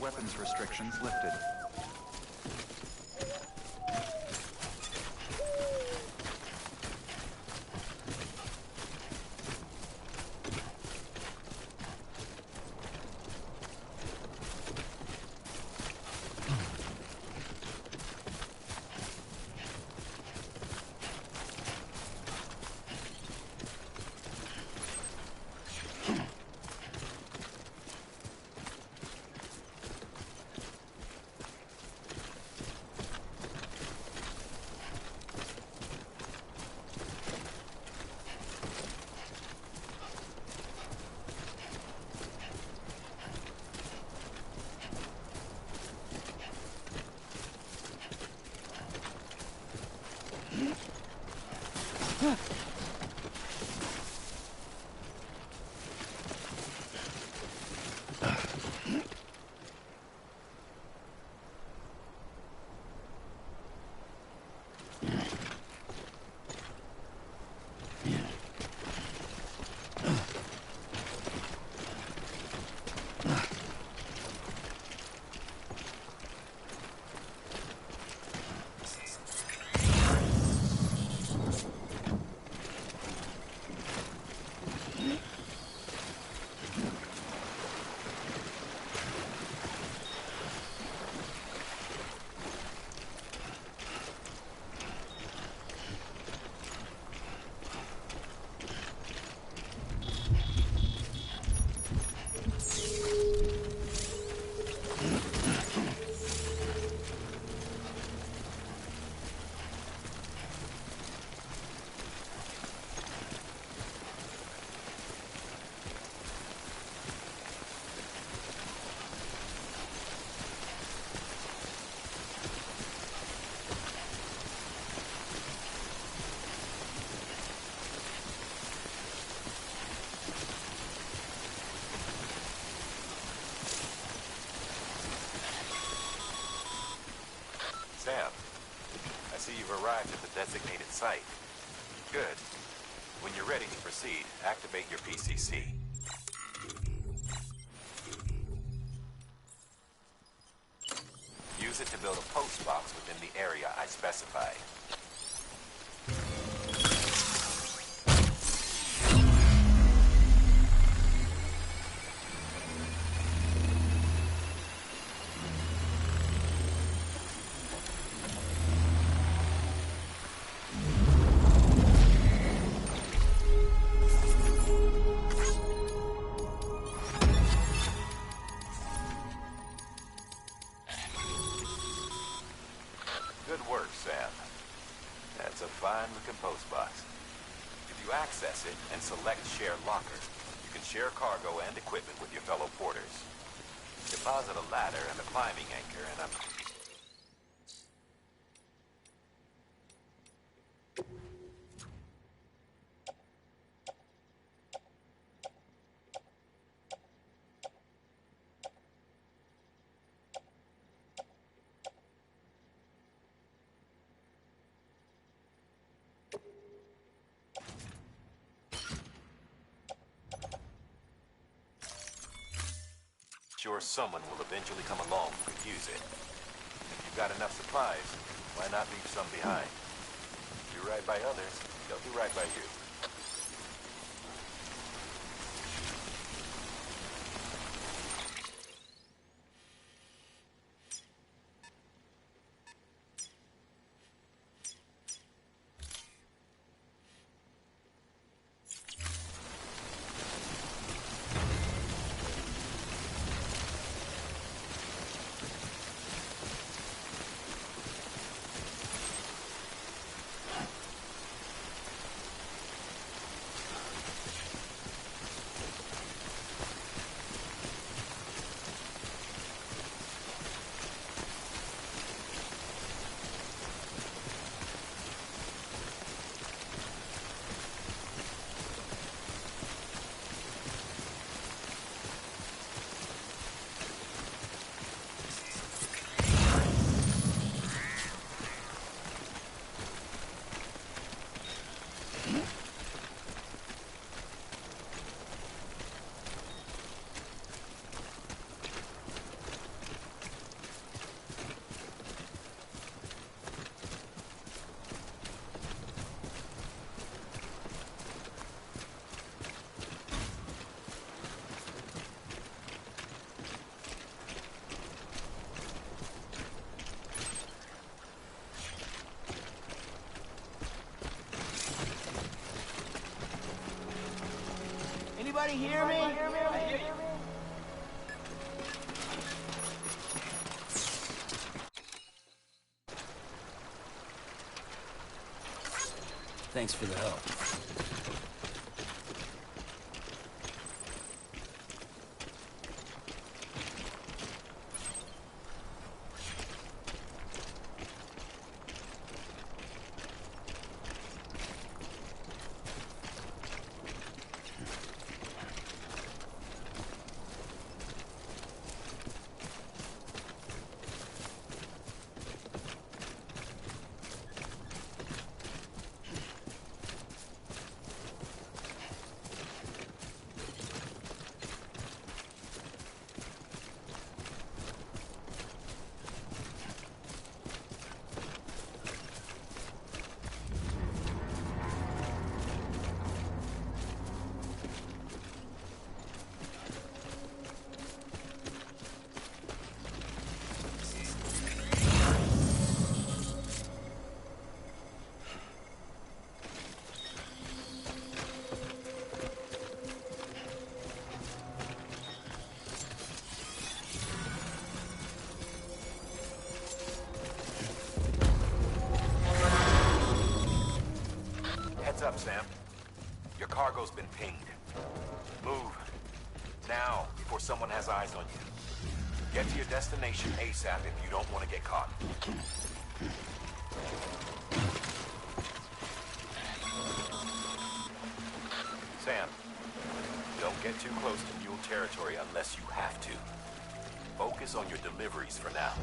Weapons restrictions lifted.
Sam, I see you've arrived at the designated site. Good. When you're ready to proceed, activate your PCC. Use it to build a post box within the area I specified. Good work, Sam. That's a fine-looking post box. If you access it and select Share Locker, you can share cargo and equipment with your fellow porters. Deposit a ladder and a climbing anchor, and I'm... Sure someone will eventually come along who could use it. If you've got enough supplies, why not leave some behind? Do right by others, they'll do right by you.
Anybody hear me? I hear you.
Thanks for the help.
Heads up, Sam. Your cargo's been pinged. Move. Now, before someone has eyes on you. Get to your destination ASAP if you don't want to get caught. Sam, don't get too close to Mule territory unless you have to. Focus on your deliveries for now.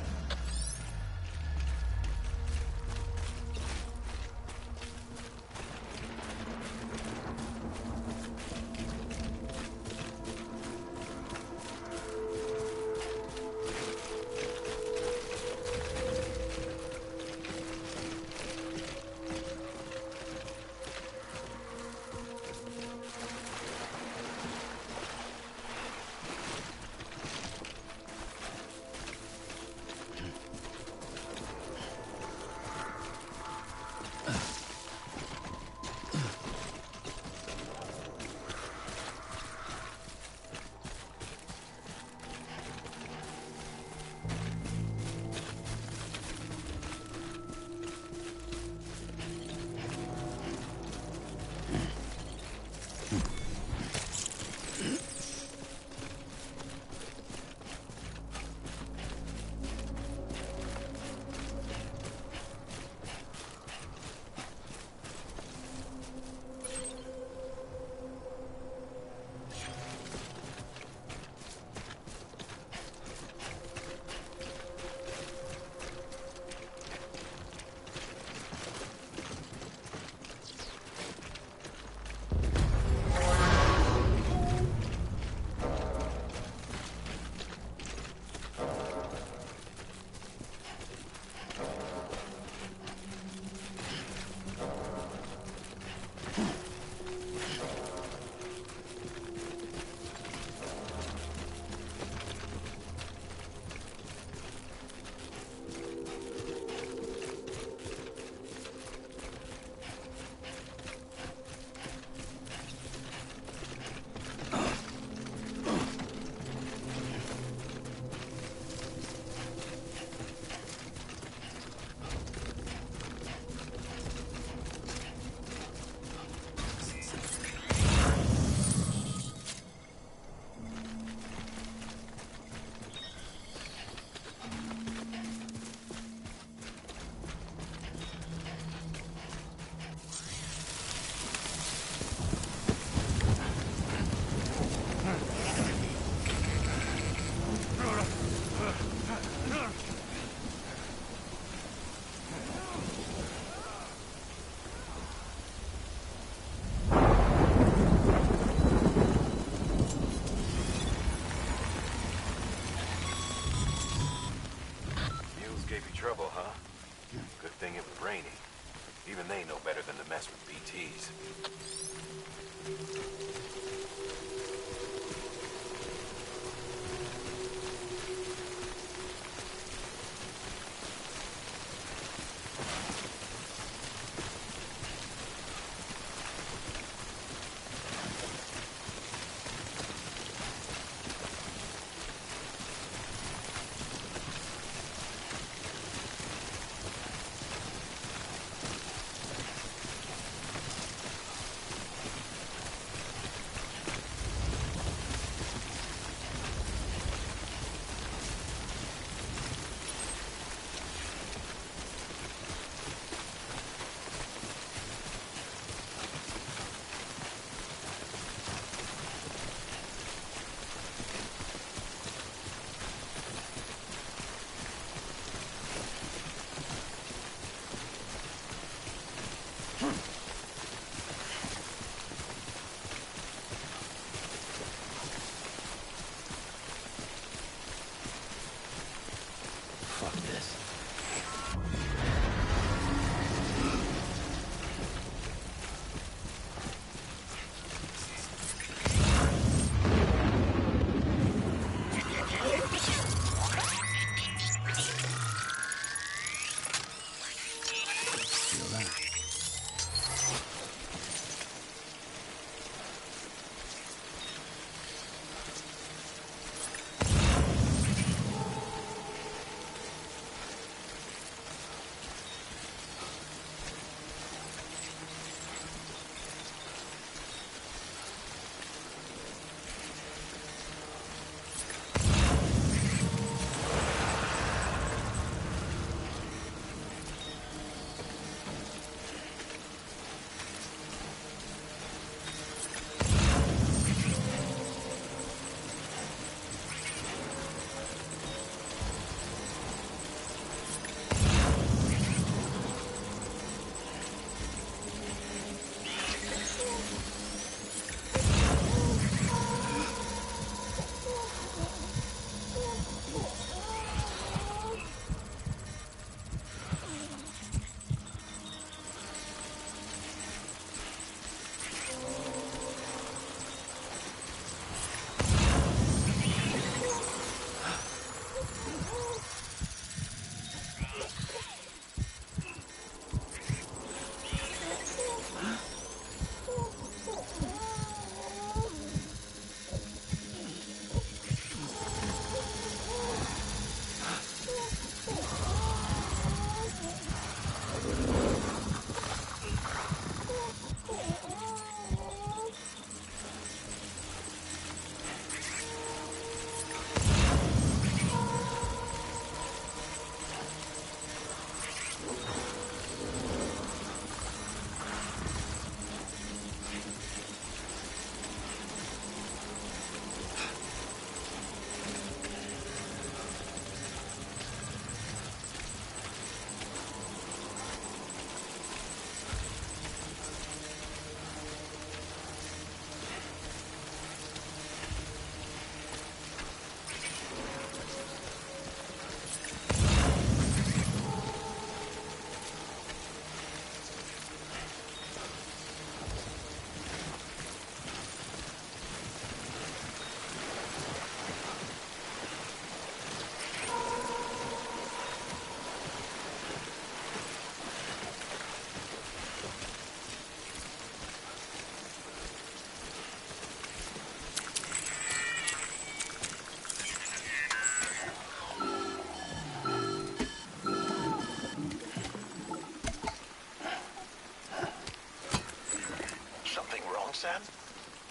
Sam?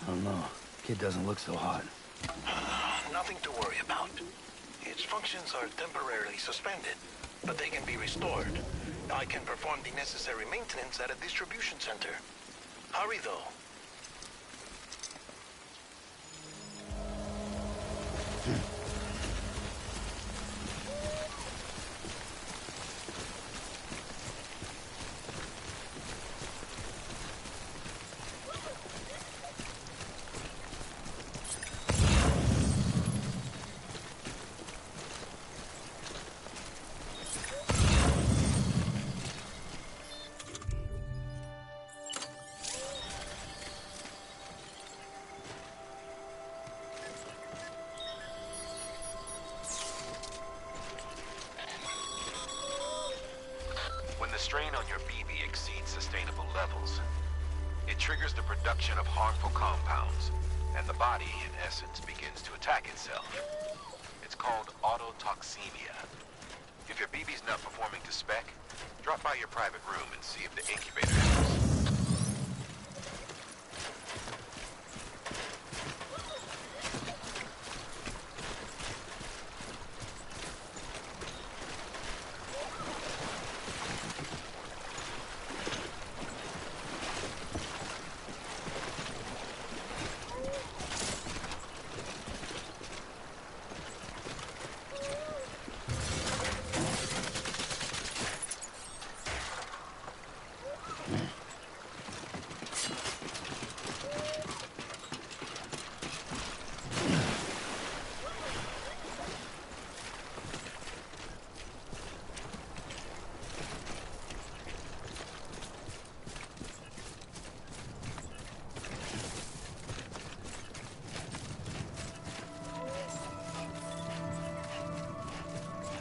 I don't know. Kid doesn't look so hot.
Nothing to worry about. Its functions are temporarily suspended, but they can be restored. I can perform the necessary maintenance at a distribution center. Hurry, though.
The strain on your BB exceeds sustainable levels. It triggers the production of harmful compounds, and the body, in essence, begins to attack itself. It's called autotoxemia. If your BB's not performing to spec, drop by your private room and see if the incubator helps.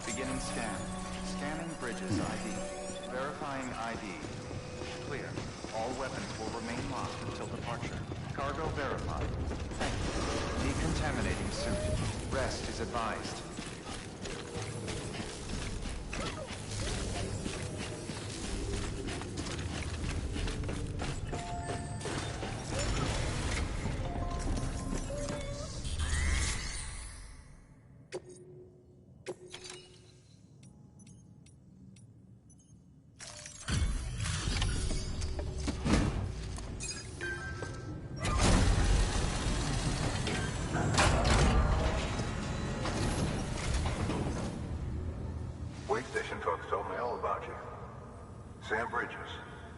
Beginning scan. Scanning bridges ID. Verifying ID. Clear. All weapons will remain locked until departure. Cargo verified. Thank you. Decontaminating suit. Rest is advised.
Station folks told me all about you. Sam Bridges,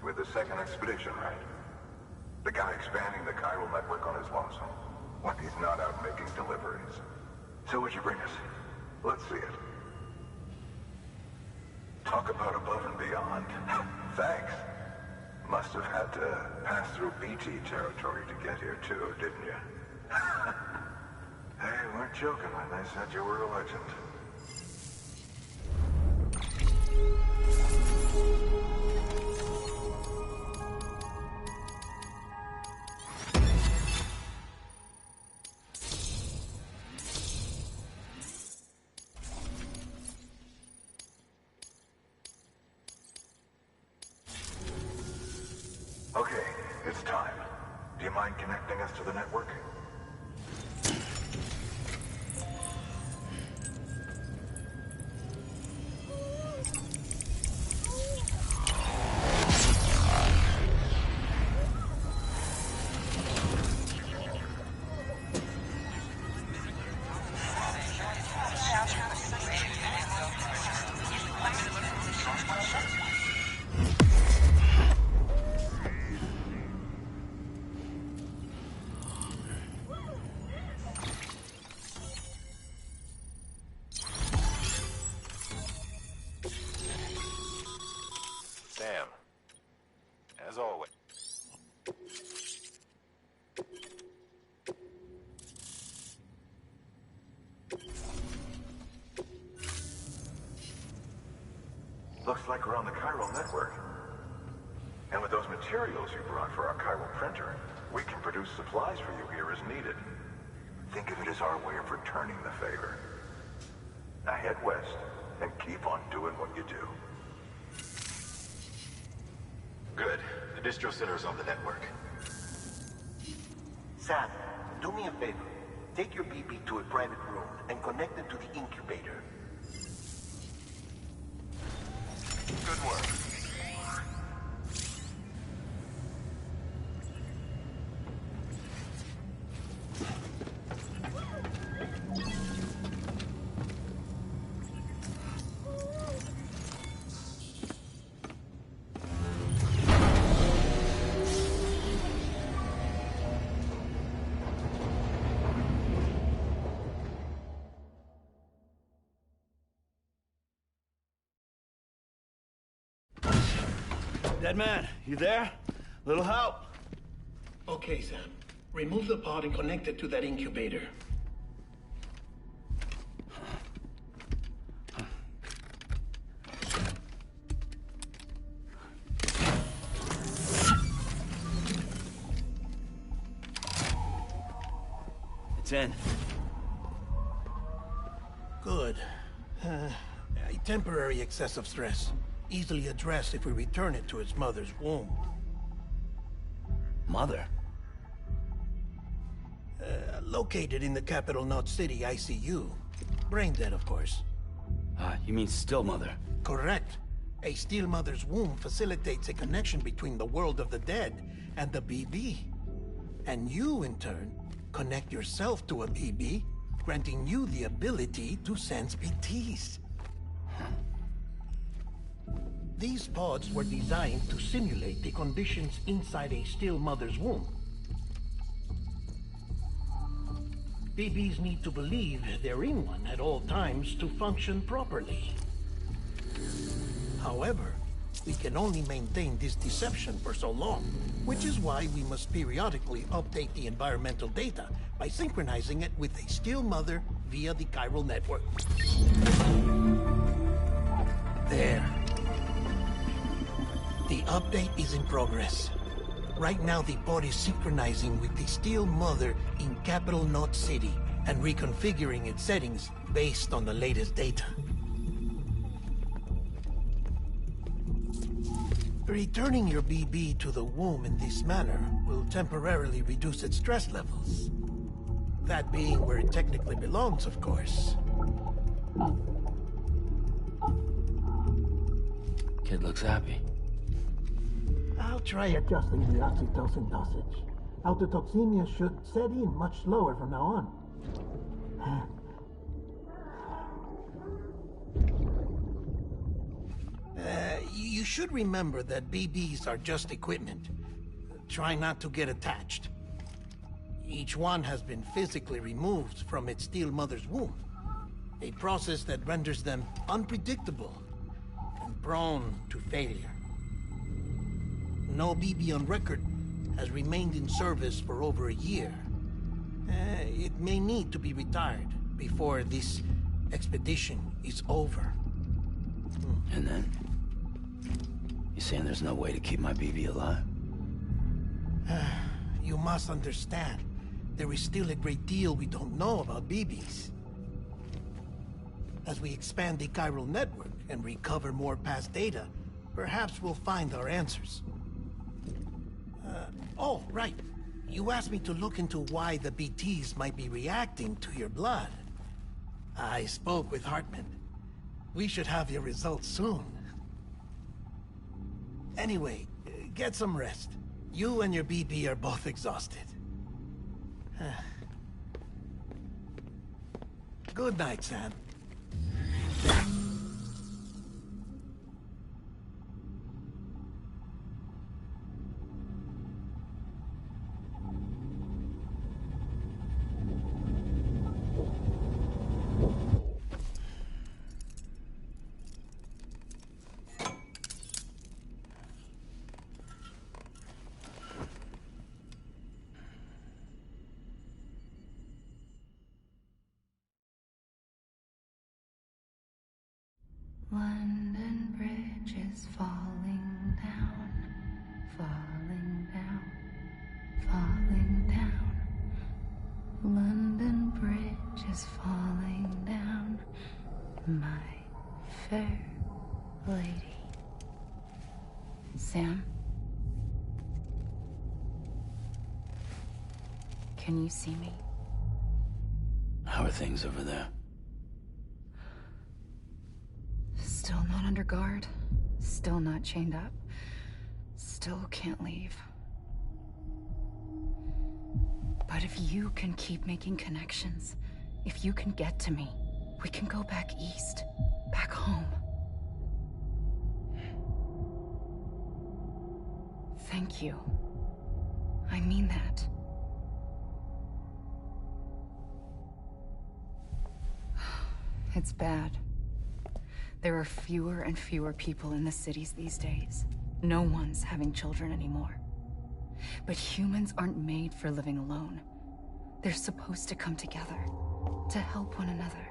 with the second expedition, right? The guy expanding the chiral network on his lonesome. When he's not out making deliveries. So what'd you bring us? Let's see it. Talk about above and beyond. Thanks. Must have had to pass through BT territory to get here too, didn't you? They weren't joking when they said you were a legend. Okay, It's time. Do you mind connecting us to the network?
Sam, as always.
Looks like we're on the chiral network. And with those materials you brought for our chiral printer, we can produce supplies for you here as needed. Think of it as our way of returning the favor. Now head west and keep on doing what you do.
Good. The distro center is on the network.
Sam, do me a favor. Take your BB to a private room and connect it to the incubator.
Good work.
Dead man, you there? Little help?
Okay, Sam. Remove the pod and connect it to that incubator.
It's in.
Good. A temporary excessive stress. Easily addressed if we return it to its mother's womb.
Mother?
Located in the capital Knot City ICU. Brain dead, of course.
You mean still mother?
Correct. A still mother's womb facilitates a connection between the world of the dead and the BB. And you, in turn, connect yourself to a BB, granting you the ability to sense BTs. These pods were designed to simulate the conditions inside a still mother's womb. BBs need to believe they're in one at all times to function properly. However, we can only maintain this deception for so long, which is why we must periodically update the environmental data by synchronizing it with a still mother via the chiral network. There. The update is in progress. Right now, the pod is synchronizing with the still mother in capital Knot City and reconfiguring its settings based on the latest data. Returning your BB to the womb in this manner will temporarily reduce its stress levels. That being where it technically belongs, of course.
Kid looks happy.
I'll try adjusting the oxytocin dosage. Autotoxemia should set in much slower from now on. You should remember that BBs are just equipment. Try not to get attached. Each one has been physically removed from its still mother's womb. A process that renders them unpredictable and prone to failure. No BB on record has remained in service for over a year. It may need to be retired before this expedition is over.
And then? You saying there's no way to keep my BB alive?
You must understand, there is still a great deal we don't know about BBs. As we expand the chiral network and recover more past data, perhaps we'll find our answers. Oh, right. You asked me to look into why the BTs might be reacting to your blood. I spoke with Hartman. We should have your results soon. Anyway, get some rest. You and your BB are both exhausted. Good night, Sam.
London Bridge is falling down, falling down, falling down. London Bridge is falling down, my fair lady. Sam? Can you see me?
How are things over there?
Still not under guard, still not chained up, still can't leave. But if you can keep making connections, if you can get to me, we can go back east, back home. Thank you. I mean that. It's bad. There are fewer and fewer people in the cities these days. No one's having children anymore. But humans aren't made for living alone. They're supposed to come together, to help one another.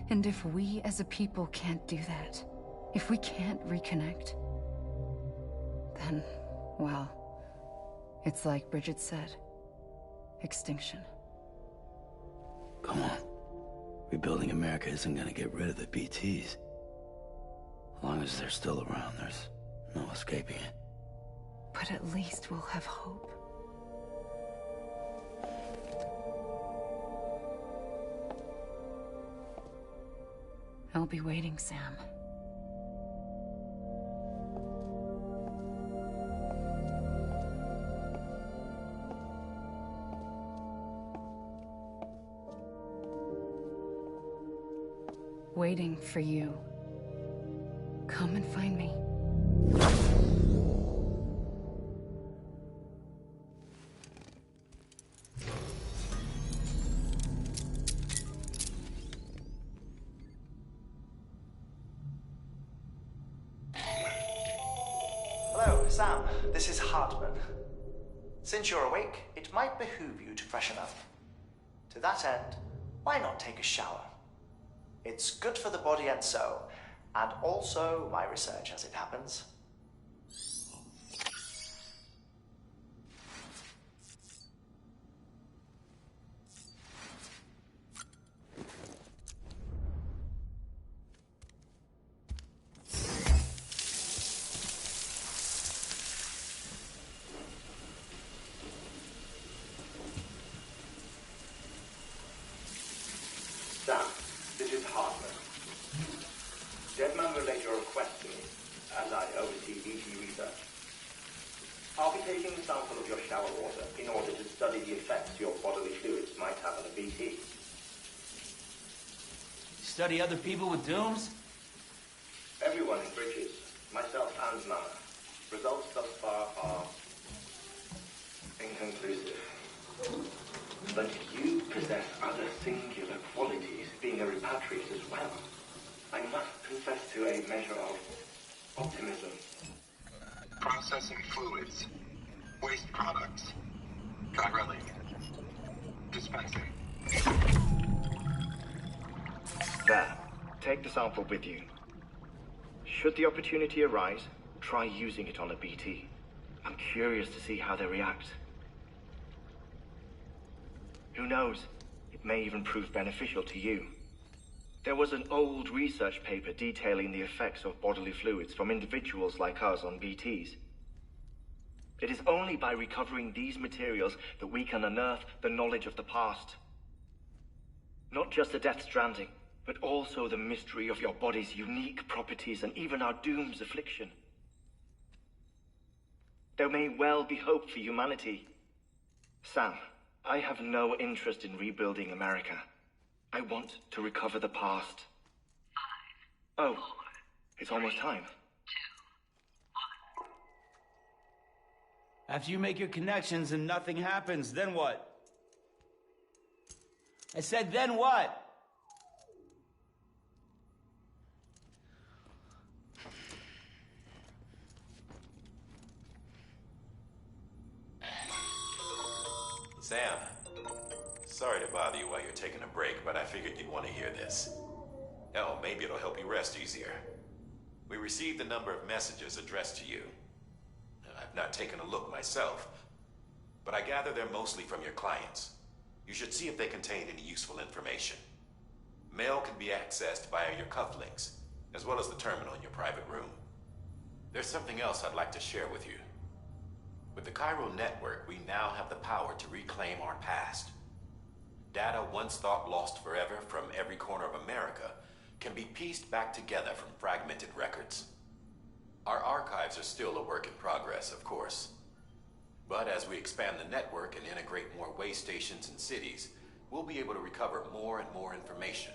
And if we as a people can't do that, if we can't reconnect, then, well, it's like Bridget said, extinction.
Come on. Rebuilding America isn't gonna get rid of the BTs. As long as they're still around, there's no escaping it.
But at least we'll have hope. I'll be waiting, Sam. Waiting for you. Come and find me.
Hello, Sam. This is Hartman. Since you're awake, it might behoove you to freshen up. To that end, why not take a shower? It's good for the body and soul, and also my research as it happens.
Sam, this is Hartman. Deadman relayed your request to me, as I oversee BT research. I'll be taking a sample of your shower water in order to study the effects your bodily fluids might have on a BT.
Study other people with dooms?
Everyone in Bridges, myself and Mana. Results thus far are inconclusive. But you possess other singular qualities, being a repatriate as well. I must confess to a measure of optimism.
Processing fluids. Waste products. Chiralic. Dispensing.
There. Take the sample with you. Should the opportunity arise, try using it on a BT. I'm curious to see how they react. Who knows? It may even prove beneficial to you. There was an old research paper detailing the effects of bodily fluids from individuals like us on BTs. It is only by recovering these materials that we can unearth the knowledge of the past. Not just the Death Stranding, but also the mystery of your body's unique properties and even our doom's affliction. There may well be hope for humanity. Sam, I have no interest in rebuilding America. I want to recover the past. 5, oh, 4, it's almost time.
2, 1. After you make your connections and nothing happens, then what? I said, then what?
Sam, sorry to bother you while you're taking a break, but I figured you'd want to hear this. Hell, maybe it'll help you rest easier. We received a number of messages addressed to you. I've not taken a look myself, but I gather they're mostly from your clients. You should see if they contain any useful information. Mail can be accessed via your cufflinks, as well as the terminal in your private room. There's something else I'd like to share with you. With the chiral network, we now have the power to reclaim our past. Data once thought lost forever from every corner of America can be pieced back together from fragmented records. Our archives are still a work in progress, of course. But as we expand the network and integrate more way stations and cities, we'll be able to recover more and more information,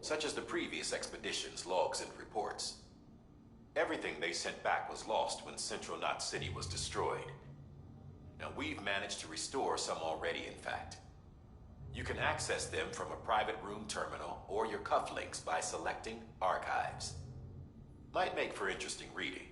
such as the previous expedition's logs and reports. Everything they sent back was lost when Central Knot City was destroyed. Now, we've managed to restore some already, in fact. You can access them from a private room terminal or your cufflinks by selecting Archives. Might make for interesting reading.